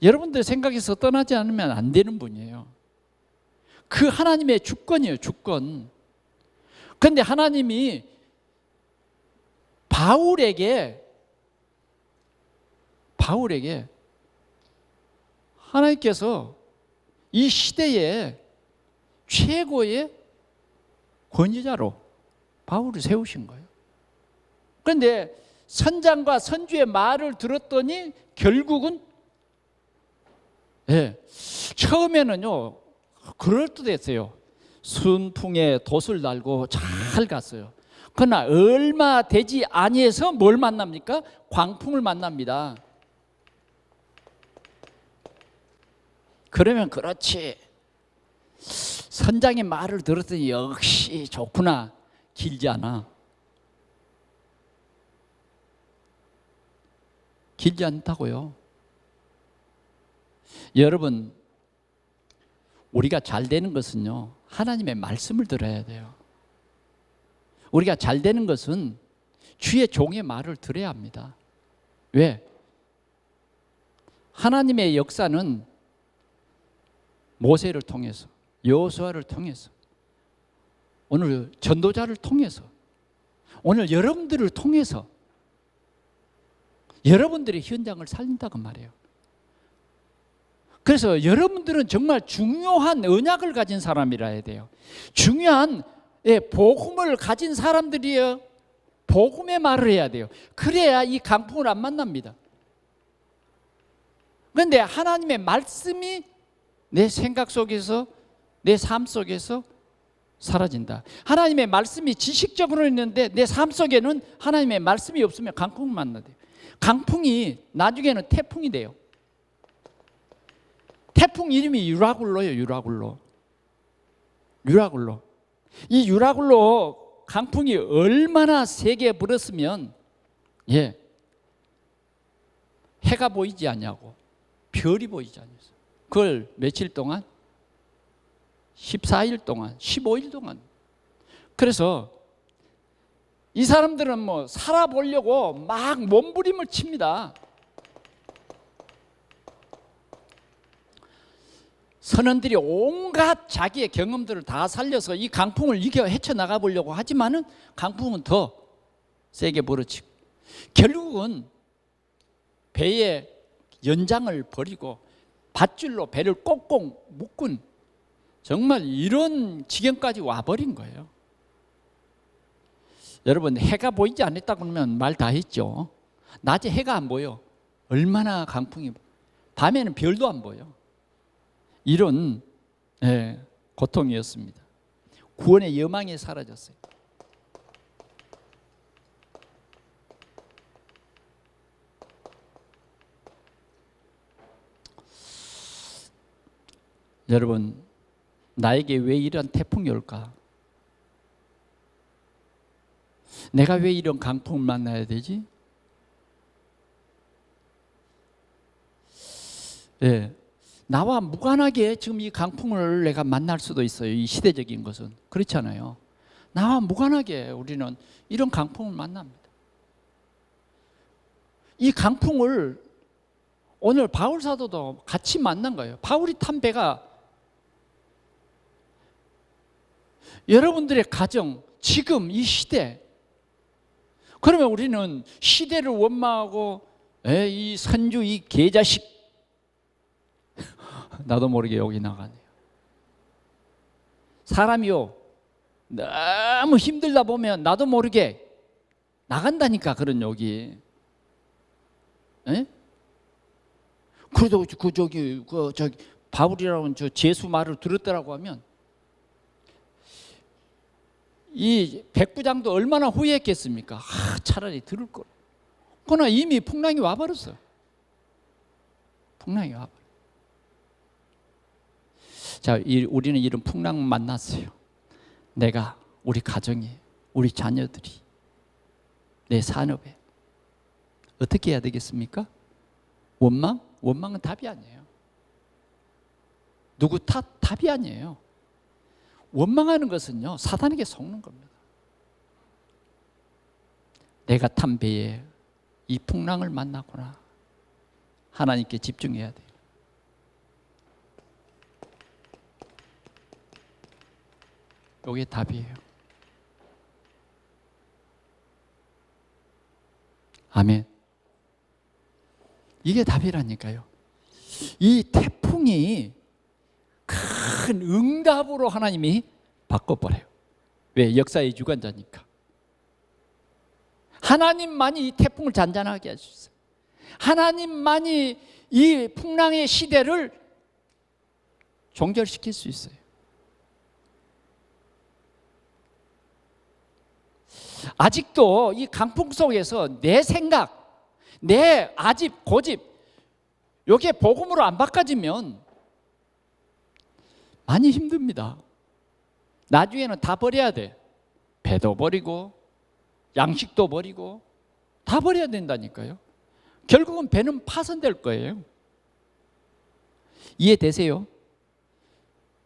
여러분들 생각에서 떠나지 않으면 안 되는 분이에요. 그 하나님의 주권이에요, 주권. 그런데 하나님이 바울에게 하나님께서 이 시대의 최고의 권위자로 바울을 세우신 거예요. 그런데 선장과 선주의 말을 들었더니 결국은 처음에는요 그럴듯했어요. 순풍에 돛을 달고 잘 갔어요. 그러나 얼마 되지 아니해서 뭘 만납니까? 광풍을 만납니다. 그러면 그렇지, 선장의 말을 들었더니 역시 좋구나. 길지 않아. 길지 않다고요. 여러분, 우리가 잘 되는 것은요, 하나님의 말씀을 들어야 돼요. 우리가 잘 되는 것은 주의 종의 말을 들어야 합니다. 왜? 하나님의 역사는 모세를 통해서, 여호수아를 통해서, 오늘 전도자를 통해서, 오늘 여러분들을 통해서 여러분들의 현장을 살린다고 말해요. 그래서 여러분들은 정말 중요한 언약을 가진 사람이라 해야 돼요. 중요한 복음을 가진 사람들이에요. 복음의 말을 해야 돼요. 그래야 이 강풍을 안 만납니다. 그런데 하나님의 말씀이 내 생각 속에서, 내 삶 속에서 사라진다. 하나님의 말씀이 지식적으로 있는데 내 삶 속에는 하나님의 말씀이 없으면 강풍을 만나대요. 강풍이 나중에는 태풍이 돼요. 태풍 이름이 유라굴로예요. 유라굴로. 이 유라굴로 강풍이 얼마나 세게 불었으면 해가 보이지 않냐고, 별이 보이지 않았어요. 그걸 며칠 동안? 14일 동안, 15일 동안. 그래서 이 사람들은 뭐 살아보려고 막 몸부림을 칩니다. 선원들이 온갖 자기의 경험들을 다 살려서 이 강풍을 이겨 헤쳐나가 보려고 하지만은 강풍은 더 세게 불어치고, 결국은 배의 연장을 버리고 밧줄로 배를 꼭꼭 묶은, 정말 이런 지경까지 와버린 거예요. 여러분, 해가 보이지 않았다 그러면 말 다 했죠. 낮에 해가 안 보여. 얼마나 강풍이, 밤에는 별도 안 보여. 이런 고통이었습니다. 구원의 여망이 사라졌어요. 여러분, 나에게 왜 이런 태풍이 올까? 내가 왜 이런 강풍을 만나야 되지? 나와 무관하게 지금 이 강풍을 내가 만날 수도 있어요. 이 시대적인 것은 그렇잖아요. 나와 무관하게 우리는 이런 강풍을 만납니다. 이 강풍을 오늘 바울 사도도 같이 만난 거예요. 바울이 탄 배가 여러분들의 가정, 지금 이 시대, 그러면 우리는 시대를 원망하고 이 선주 이 개자식, 나도 모르게 여기 나가네요. 사람이요, 너무 힘들다 보면 나도 모르게 나간다니까, 그런 욕이. 그래도 저기 바울이라는 저 제수 말을 들었더라고 하면 이 백부장도 얼마나 후회했겠습니까? 차라리 들을 걸. 그러나 이미 풍랑이 와버렸어요. 풍랑이 와버렸어요. 자, 우리는 이런 풍랑 만났어요. 내가, 우리 가정이, 우리 자녀들이, 내 산업에 어떻게 해야 되겠습니까? 원망? 원망은 답이 아니에요. 누구 탓? 답이 아니에요. 원망하는 것은요, 사단에게 속는 겁니다. 내가 탄 배에 이 풍랑을 만나구나. 하나님께 집중해야 돼요. 이게 답이에요. 아멘. 이게 답이라니까요. 이 태풍이 큰 응답으로 하나님이 바꿔버려요. 왜? 역사의 주관자니까. 하나님만이 이 태풍을 잔잔하게 할 수 있어요. 하나님만이 이 풍랑의 시대를 종결시킬 수 있어요. 아직도 이 강풍 속에서 내 생각, 내 아집, 고집, 이게 복음으로 안 바꿔지면 많이 힘듭니다. 나중에는 다 버려야 돼. 배도 버리고 양식도 버리고 다 버려야 된다니까요. 결국은 배는 파손될 거예요. 이해되세요?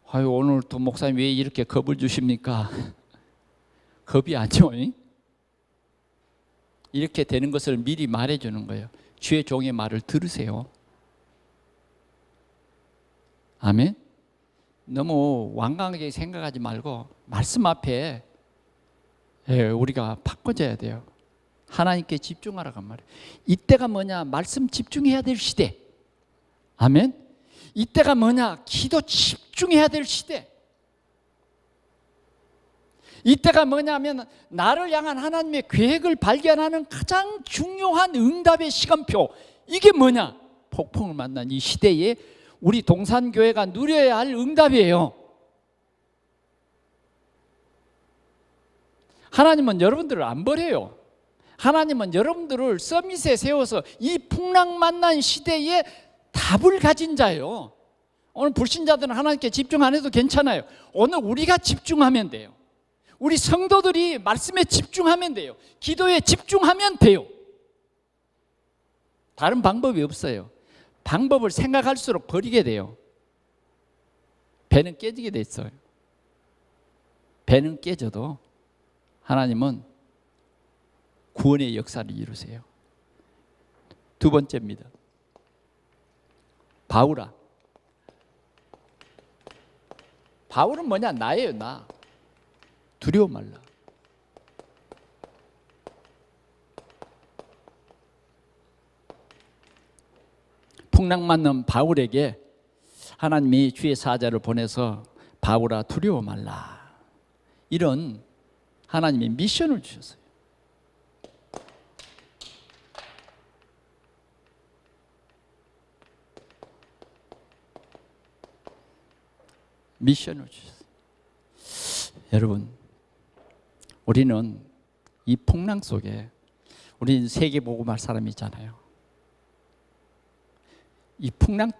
아유, 오늘 또 목사님 왜 이렇게 겁을 주십니까? 겁이 아니죠. 이렇게 되는 것을 미리 말해주는 거예요. 주의 종의 말을 들으세요. 아멘. 너무 완강하게 생각하지 말고 말씀 앞에 우리가 바꿔줘야 돼요. 하나님께 집중하라고 한 말이에요. 이때가 뭐냐? 말씀 집중해야 될 시대. 아멘. 이때가 뭐냐? 기도 집중해야 될 시대. 이때가 뭐냐면 나를 향한 하나님의 계획을 발견하는 가장 중요한 응답의 시간표. 이게 뭐냐? 폭풍을 만난 이 시대에 우리 동산교회가 누려야 할 응답이에요. 하나님은 여러분들을 안 버려요. 하나님은 여러분들을 서밋에 세워서 이 풍랑 만난 시대에 답을 가진 자예요. 오늘 불신자들은 하나님께 집중 안 해도 괜찮아요. 오늘 우리가 집중하면 돼요. 우리 성도들이 말씀에 집중하면 돼요. 기도에 집중하면 돼요. 다른 방법이 없어요. 방법을 생각할수록 버리게 돼요. 배는 깨지게 돼 있어요. 배는 깨져도 하나님은 구원의 역사를 이루세요. 두 번째입니다. 바울아. 바울은 뭐냐? 나예요, 나. 두려워 말라. 풍랑 맞는 바울에게 하나님이 주의 사자를 보내서 바울아 두려워 말라. 이런 하나님의 미션을 주셨어요. 미션을 주셨어요. 여러분, 우리는 이 풍랑 속에 우리는 세계복음할 사람이잖아요. 이 풍랑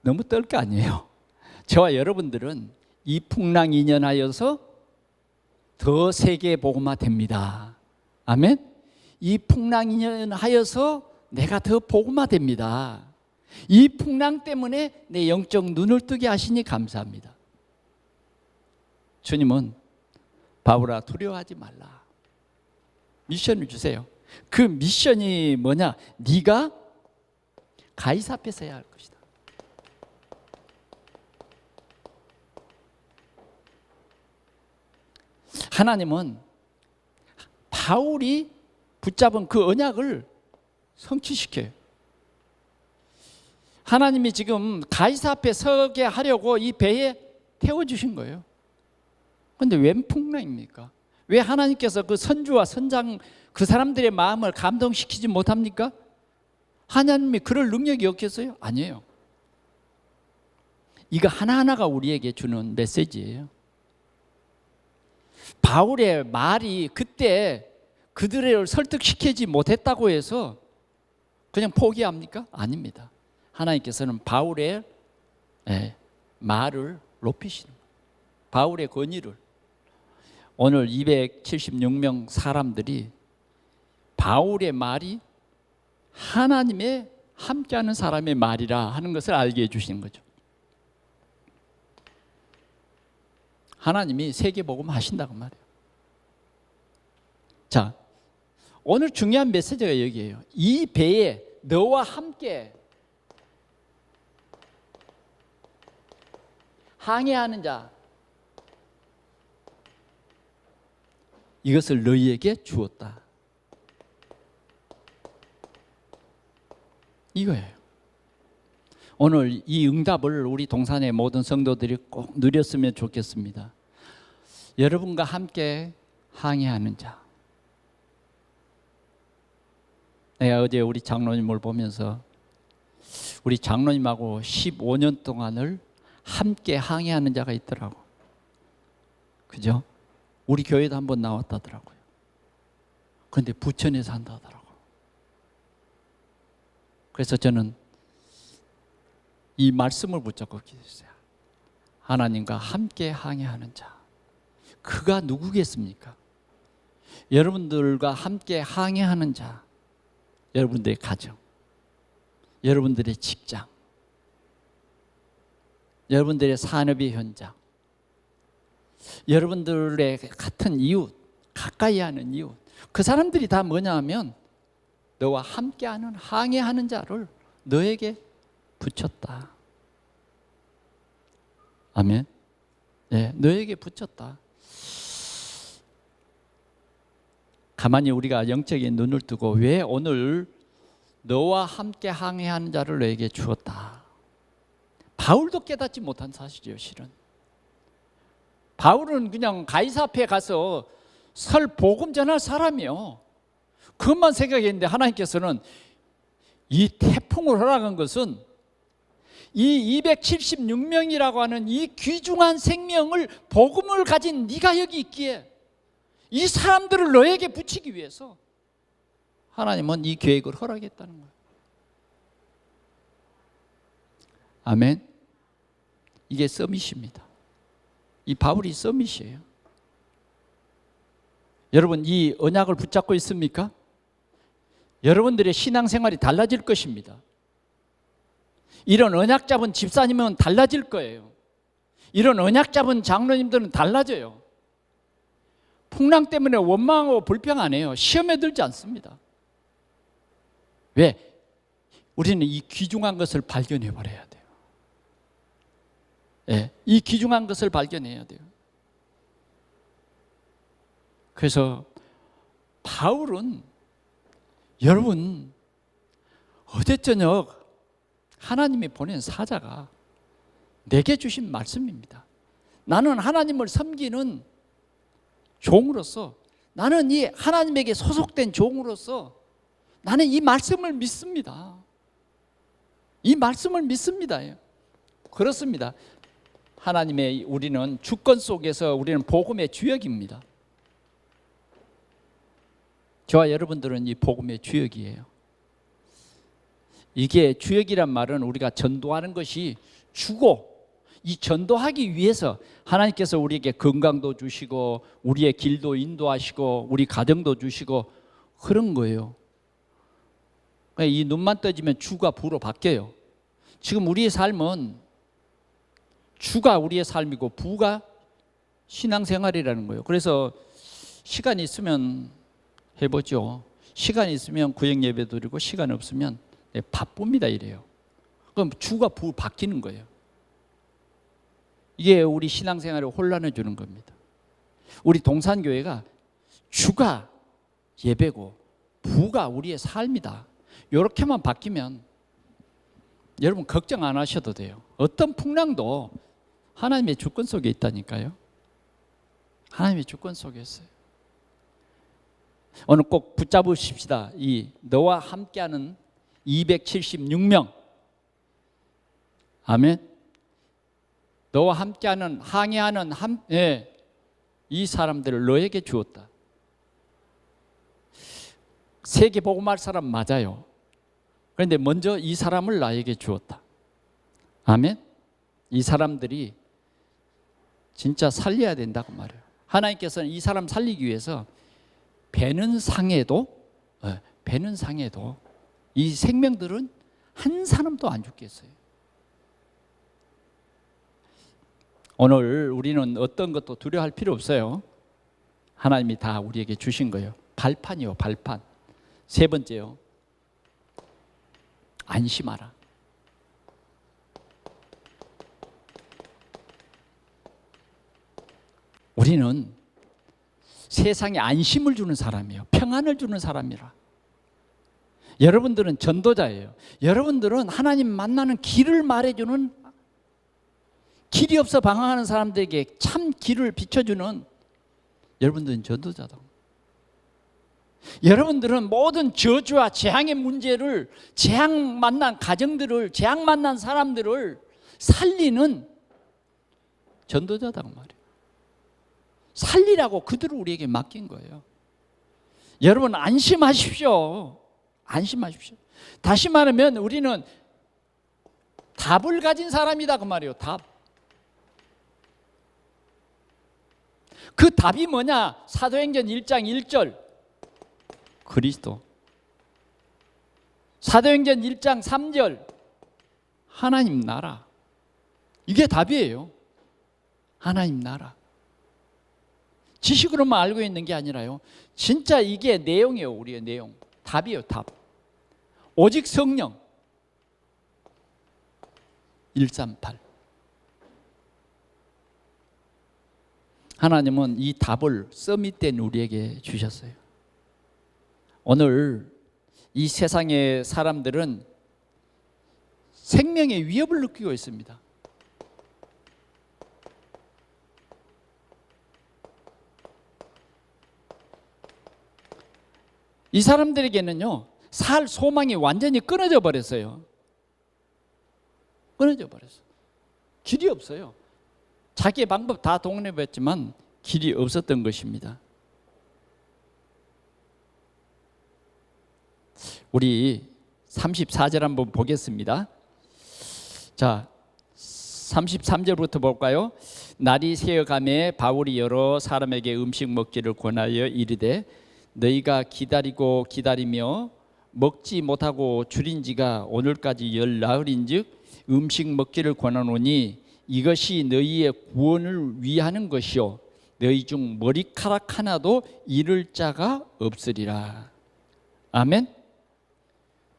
너무 떨 거 아니에요. 저와 여러분들은 이 풍랑 인연하여서 더 세계복음화 됩니다. 아멘. 이 풍랑 인연하여서 내가 더 복음화 됩니다. 이 풍랑 때문에 내 영적 눈을 뜨게 하시니 감사합니다. 주님은 바울아 두려워하지 말라. 미션을 주세요. 그 미션이 뭐냐? 네가 가이사 앞에서 해야 할 것이다. 하나님은 바울이 붙잡은 그 언약을 성취시켜요. 하나님이 지금 가이사 앞에 서게 하려고 이 배에 태워주신 거예요. 그런데 웬 풍랑입니까? 왜 하나님께서 그 선주와 선장 그 사람들의 마음을 감동시키지 못합니까? 하나님이 그럴 능력이 없겠어요? 아니에요. 이거 하나하나가 우리에게 주는 메시지예요. 바울의 말이 그때 그들을 설득시키지 못했다고 해서 그냥 포기합니까? 아닙니다. 하나님께서는 바울의 말을 높이시는 거예요. 바울의 권위를. 오늘 276명 사람들이 바울의 말이 하나님의 함께하는 사람의 말이라 하는 것을 알게 해주시는 거죠. 하나님이 세계복음 하신다고 말해요. 자, 오늘 중요한 메시지가 여기에요. 이 배에 너와 함께 항해하는 자, 이것을 너희에게 주었다. 이거예요. 오늘 이 응답을 우리 동산의 모든 성도들이 꼭 누렸으면 좋겠습니다. 여러분과 함께 항해하는 자. 내가 어제 우리 장로님을 보면서 우리 장로님하고 15년 동안을 함께 항해하는 자가 있더라고. 그죠? 우리 교회도 한번 나왔다더라고요. 그런데 부천에서 한다 하더라고. 그래서 저는 이 말씀을 붙잡고 기도했어요. 하나님과 함께 항해하는 자, 그가 누구겠습니까? 여러분들과 함께 항해하는 자, 여러분들의 가정, 여러분들의 직장, 여러분들의 산업의 현장, 여러분들의 같은 이웃, 가까이 하는 이웃, 그 사람들이 다 뭐냐 하면 너와 함께하는 항해하는 자를 너에게 붙였다. 아멘. 네, 너에게 붙였다. 가만히 우리가 영적인 눈을 뜨고 왜 오늘 너와 함께 항해하는 자를 너에게 주었다. 바울도 깨닫지 못한 사실이에요. 실은 바울은 그냥 가이사 앞에 가서 설 복음 전할 사람이요, 그것만 생각했는데 하나님께서는 이 태풍을 허락한 것은 이 276명이라고 하는 이 귀중한 생명을, 복음을 가진 네가 여기 있기에 이 사람들을 너에게 붙이기 위해서 하나님은 이 계획을 허락했다는 거예요. 아멘. 이게 서밋입니다. 이 바울이 서밋이에요. 여러분, 이 언약을 붙잡고 있습니까? 여러분들의 신앙생활이 달라질 것입니다. 이런 언약 잡은 집사님은 달라질 거예요. 이런 언약 잡은 장로님들은 달라져요. 풍랑 때문에 원망하고 불평 안 해요. 시험에 들지 않습니다. 왜? 우리는 이 귀중한 것을 발견해 버려야 돼요. 네, 이 귀중한 것을 발견해야 돼요. 그래서 바울은, 여러분, 어제 저녁 하나님이 보낸 사자가 내게 주신 말씀입니다. 나는 하나님을 섬기는 종으로서, 나는 이 하나님에게 소속된 종으로서 나는 이 말씀을 믿습니다. 이 말씀을 믿습니다. 그렇습니다. 하나님의, 우리는 주권 속에서 우리는 복음의 주역입니다. 저와 여러분들은 이 복음의 주역이에요. 이게 주역이란 말은 우리가 전도하는 것이 주고, 이 전도하기 위해서 하나님께서 우리에게 건강도 주시고 우리의 길도 인도하시고 우리 가정도 주시고 그런 거예요. 이 눈만 떠지면 주가 부로 바뀌어요. 지금 우리의 삶은 주가 우리의 삶이고 부가 신앙생활이라는 거예요. 그래서 시간이 있으면 해보죠. 시간이 있으면 구역 예배 드리고 시간 없으면 바쁩니다 이래요. 그럼 주가 부 바뀌는 거예요. 이게 우리 신앙생활에 혼란을 주는 겁니다. 우리 동산교회가 주가 예배고 부가 우리의 삶이다, 이렇게만 바뀌면 여러분 걱정 안 하셔도 돼요. 어떤 풍랑도 하나님의 주권 속에 있다니까요. 하나님의 주권 속에 있어요. 오늘 꼭 붙잡으십시다. 이 너와 함께하는 276명. 아멘. 너와 함께하는, 항해하는 이 사람들을 너에게 주었다. 세계 복음할 사람 맞아요. 그런데 먼저 이 사람을 나에게 주었다. 아멘. 이 사람들이 진짜 살려야 된다고 말해요. 하나님께서는 이 사람 살리기 위해서 배는 상해도 이 생명들은 한 사람도 안 죽겠어요. 오늘 우리는 어떤 것도 두려워할 필요 없어요. 하나님이 다 우리에게 주신 거예요. 발판이요, 발판. 세 번째요, 안심하라. 우리는 세상에 안심을 주는 사람이에요. 평안을 주는 사람이라. 여러분들은 전도자예요. 여러분들은 하나님 만나는 길을 말해주는, 길이 없어 방황하는 사람들에게 참 길을 비춰주는, 여러분들은 전도자다. 여러분들은 모든 저주와 재앙의 문제를, 재앙 만난 가정들을, 재앙 만난 사람들을 살리는 전도자다고 말이에요. 살리라고 그들을 우리에게 맡긴 거예요. 여러분 안심하십시오. 안심하십시오. 다시 말하면 우리는 답을 가진 사람이다 그 말이에요. 답. 그 답이 뭐냐? 사도행전 1장 1절 그리스도. 사도행전 1장 3절 하나님 나라. 이게 답이에요. 하나님 나라. 지식으로만 알고 있는 게 아니라요. 진짜 이게 내용이에요. 우리의 내용. 답이에요. 답. 오직 성령. 138. 하나님은 이 답을 서밋된 우리에게 주셨어요. 오늘 이 세상의 사람들은 생명의 위협을 느끼고 있습니다. 이 사람들에게는요, 살 소망이 완전히 끊어져 버렸어요. 끊어져 버렸어요. 길이 없어요. 자기의 방법 다 동원해봤지만 길이 없었던 것입니다. 우리 34절 한번 보겠습니다. 자, 33절부터 볼까요? 날이 새어가매 바울이 여러 사람에게 음식 먹기를 권하여 이르되 너희가 기다리고 기다리며 먹지 못하고 줄인 지가 오늘까지 열 나흘인즉 음식 먹기를 권하노니 이것이 너희의 구원을 위하는 것이요 너희 중 머리카락 하나도 잃을 자가 없으리라. 아멘.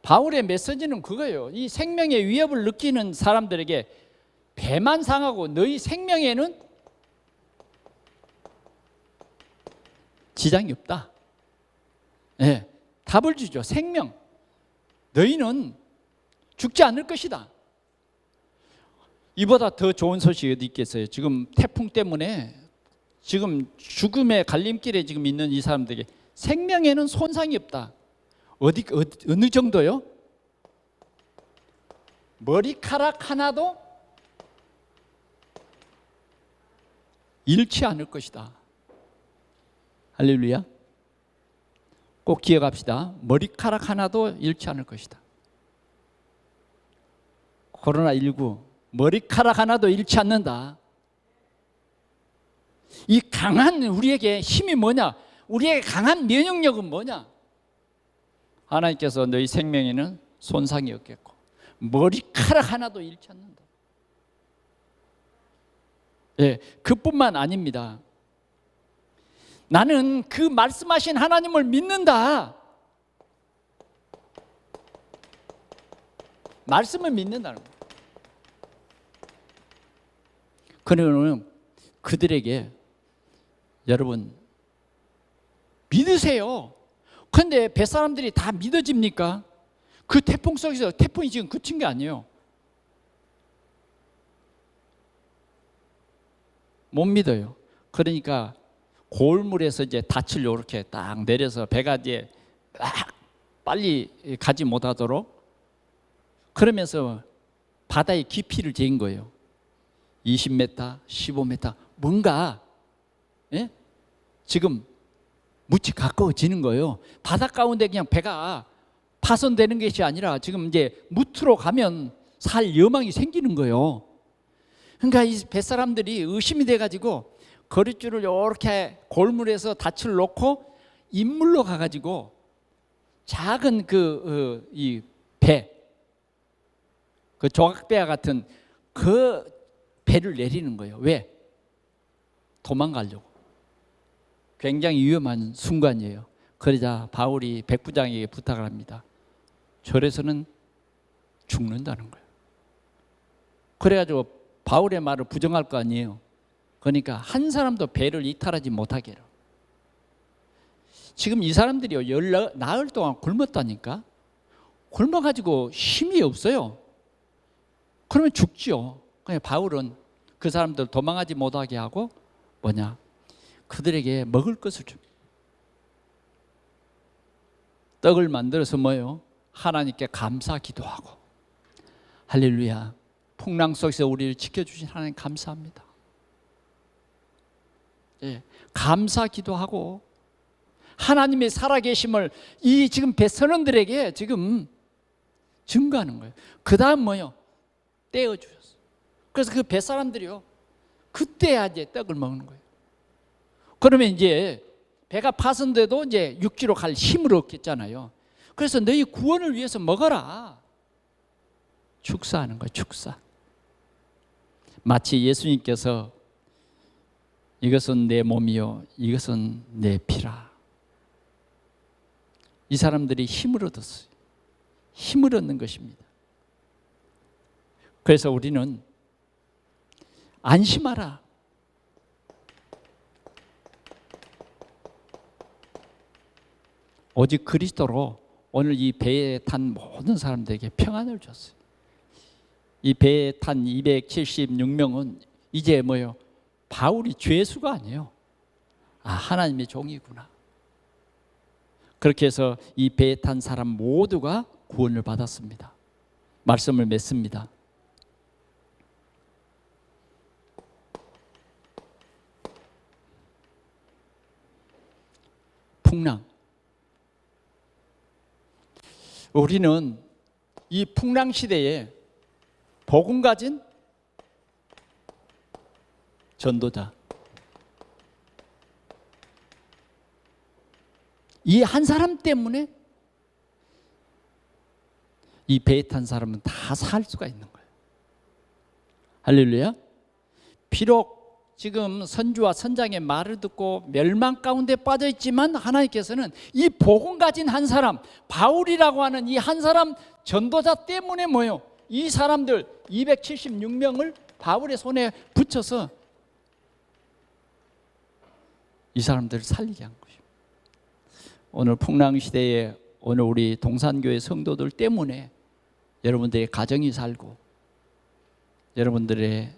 바울의 메시지는 그거예요. 이 생명의 위협을 느끼는 사람들에게 배만 상하고 너희 생명에는 지장이 없다. 네, 답을 주죠. 생명. 너희는 죽지 않을 것이다. 이보다 더 좋은 소식이 어디 있겠어요? 지금 태풍 때문에 지금 죽음의 갈림길에 지금 있는 이 사람들에게 생명에는 손상이 없다. 어느 정도요? 머리카락 하나도 잃지 않을 것이다. 할렐루야. 꼭 기억합시다. 머리카락 하나도 잃지 않을 것이다. 코로나19 머리카락 하나도 잃지 않는다. 이 강한 우리에게 힘이 뭐냐? 우리에게 강한 면역력은 뭐냐? 하나님께서 너희 생명에는 손상이 없겠고 머리카락 하나도 잃지 않는다. 예, 그뿐만 아닙니다. 나는 그 말씀하신 하나님을 믿는다. 말씀을 믿는다는 거예요. 그러면 그들에게 여러분 믿으세요. 그런데 뱃사람들이 다 믿어집니까? 그 태풍 속에서 태풍이 지금 그친 게 아니에요. 못 믿어요. 그러니까 고울물에서 이제 닻을 이렇게 딱 내려서 배가 이제 딱 빨리 가지 못하도록 그러면서 바다의 깊이를 재인 거예요. 20m, 15m 뭔가 예? 지금 무척 가까워지는 거예요. 바다 가운데 그냥 배가 파손되는 것이 아니라 지금 이제 무트로 가면 살 여망이 생기는 거예요. 그러니까 이 뱃사람들이 의심이 돼가지고 거릿줄을 이렇게 골물에서 닻을 놓고 인물로 가가지고 작은 이 배, 그 조각배와 같은 그 배를 내리는 거예요. 왜? 도망가려고. 굉장히 위험한 순간이에요. 그러자 바울이 백부장에게 부탁을 합니다. 절에서는 죽는다는 거예요. 그래가지고 바울의 말을 부정할 거 아니에요. 그러니까 한 사람도 배를 이탈하지 못하게 해라. 지금 이 사람들이요 열 나흘 동안 굶었다니까. 굶어가지고 힘이 없어요. 그러면 죽지요. 그냥 바울은 그 사람들 도망하지 못하게 하고 뭐냐? 그들에게 먹을 것을 줍니다. 떡을 만들어서 뭐예요? 하나님께 감사 기도하고. 할렐루야. 풍랑 속에서 우리를 지켜주신 하나님 감사합니다. 예, 감사 기도하고 하나님의 살아계심을 이 지금 뱃선원들에게 지금 증거하는 거예요. 그 다음 뭐요? 떼어주셨어요. 그래서 그 뱃사람들이요, 그때야 이제 떡을 먹는 거예요. 그러면 이제 배가 파선돼도 이제 육지로 갈 힘을 얻겠잖아요. 그래서 너희 구원을 위해서 먹어라. 축사하는 거예요. 축사. 마치 예수님께서 이것은 내 몸이요, 이것은 내 피라. 이 사람들이 힘을 얻었어요. 힘을 얻는 것입니다. 그래서 우리는 안심하라. 오직 그리스도로 오늘 이 배에 탄 모든 사람들에게 평안을 줬어요. 이 배에 탄 276명은 이제 뭐예요? 바울이 죄수가 아니에요. 아, 하나님의 종이구나. 그렇게 해서 이 배에 탄 사람 모두가 구원을 받았습니다. 말씀을 맺습니다. 풍랑. 우리는 이 풍랑 시대에 복음 가진 전도자, 이 한 사람 때문에 이 배에 탄 사람은 다 살 수가 있는 거예요. 할렐루야. 비록 지금 선주와 선장의 말을 듣고 멸망 가운데 빠져 있지만 하나님께서는 이 복음 가진 한 사람, 바울이라고 하는 이 한 사람 전도자 때문에 뭐요? 이 사람들 276명을 바울의 손에 붙여서 이 사람들을 살리게 한 거예요. 오늘 풍랑 시대에 오늘 우리 동산교회 성도들 때문에 여러분들의 가정이 살고 여러분들의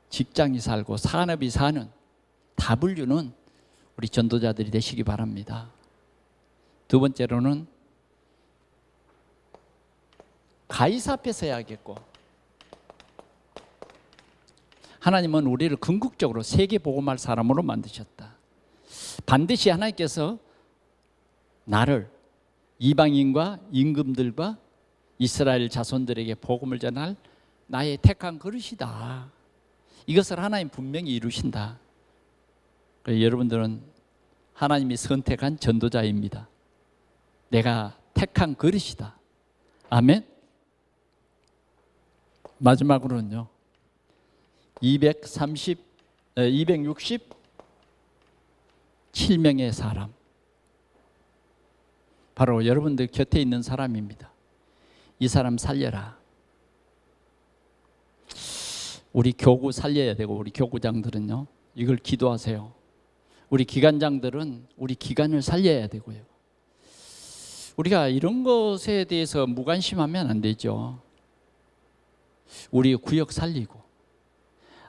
직장이 살고 산업이 사는 W는 우리 전도자들이 되시기 바랍니다. 두 번째로는 가이사 앞에 서야겠고, 하나님은 우리를 궁극적으로 세계 복음할 사람으로 만드셨다. 반드시 하나님께서 나를 이방인과 임금들과 이스라엘 자손들에게 복음을 전할 나의 택한 그릇이다. 이것을 하나님 분명히 이루신다. 여러분들은 하나님이 선택한 전도자입니다. 내가 택한 그릇이다. 아멘. 마지막으로는요, 267명의 사람, 바로 여러분들 곁에 있는 사람입니다. 이 사람 살려라. 우리 교구 살려야 되고, 우리 교구장들은요, 이걸 기도하세요. 우리 기관장들은 우리 기관을 살려야 되고요. 우리가 이런 것에 대해서 무관심하면 안 되죠. 우리 구역 살리고,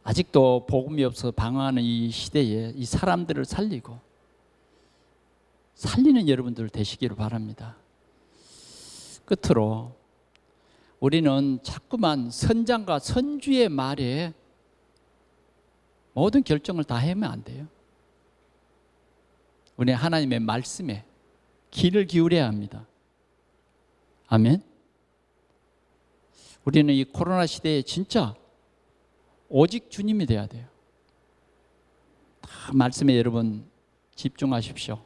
아직도 복음이 없어 방황하는 이 시대에 이 사람들을 살리고 살리는 여러분들 되시기를 바랍니다. 끝으로 우리는 자꾸만 선장과 선주의 말에 모든 결정을 다 하면 안 돼요. 우리 하나님의 말씀에 귀를 기울여야 합니다. 아멘. 우리는 이 코로나 시대에 진짜 오직 주님이 돼야 돼요. 다 말씀에 여러분 집중하십시오.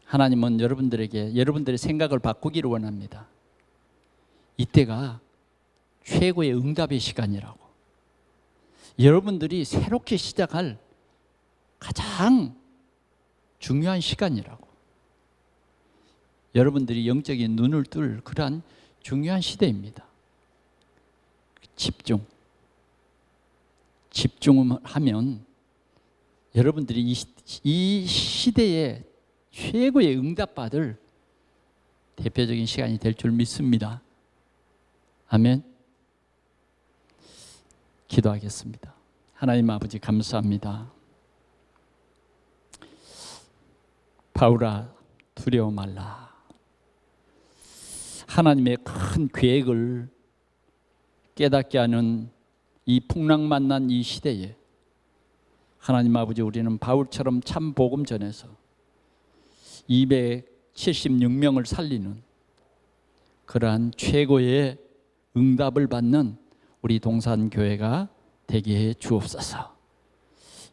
하나님은 여러분들에게 여러분들의 생각을 바꾸기를 원합니다. 이때가 최고의 응답의 시간이라고. 여러분들이 새롭게 시작할 가장 중요한 시간이라고. 여러분들이 영적인 눈을 뜰 그러한 중요한 시대입니다. 집중을 하면 여러분들이 이 시대에 최고의 응답받을 대표적인 시간이 될 줄 믿습니다. 아멘. 기도하겠습니다. 하나님 아버지 감사합니다. 바울아 두려워 말라. 하나님의 큰 계획을 깨닫게 하는 이 풍랑 만난 이 시대에 하나님 아버지 우리는 바울처럼 참 복음 전해서 276명을 살리는 그러한 최고의 응답을 받는 우리 동산교회가 되게 해 주옵소서.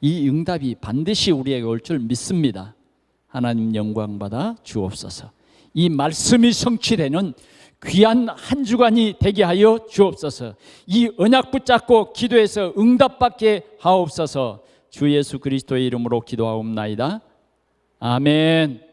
이 응답이 반드시 우리에게 올 줄 믿습니다. 하나님 영광 받아 주옵소서. 이 말씀이 성취되는 귀한 한 주간이 되게 하여 주옵소서. 이 언약 붙잡고 기도해서 응답받게 하옵소서. 주 예수 그리스도의 이름으로 기도하옵나이다. 아멘.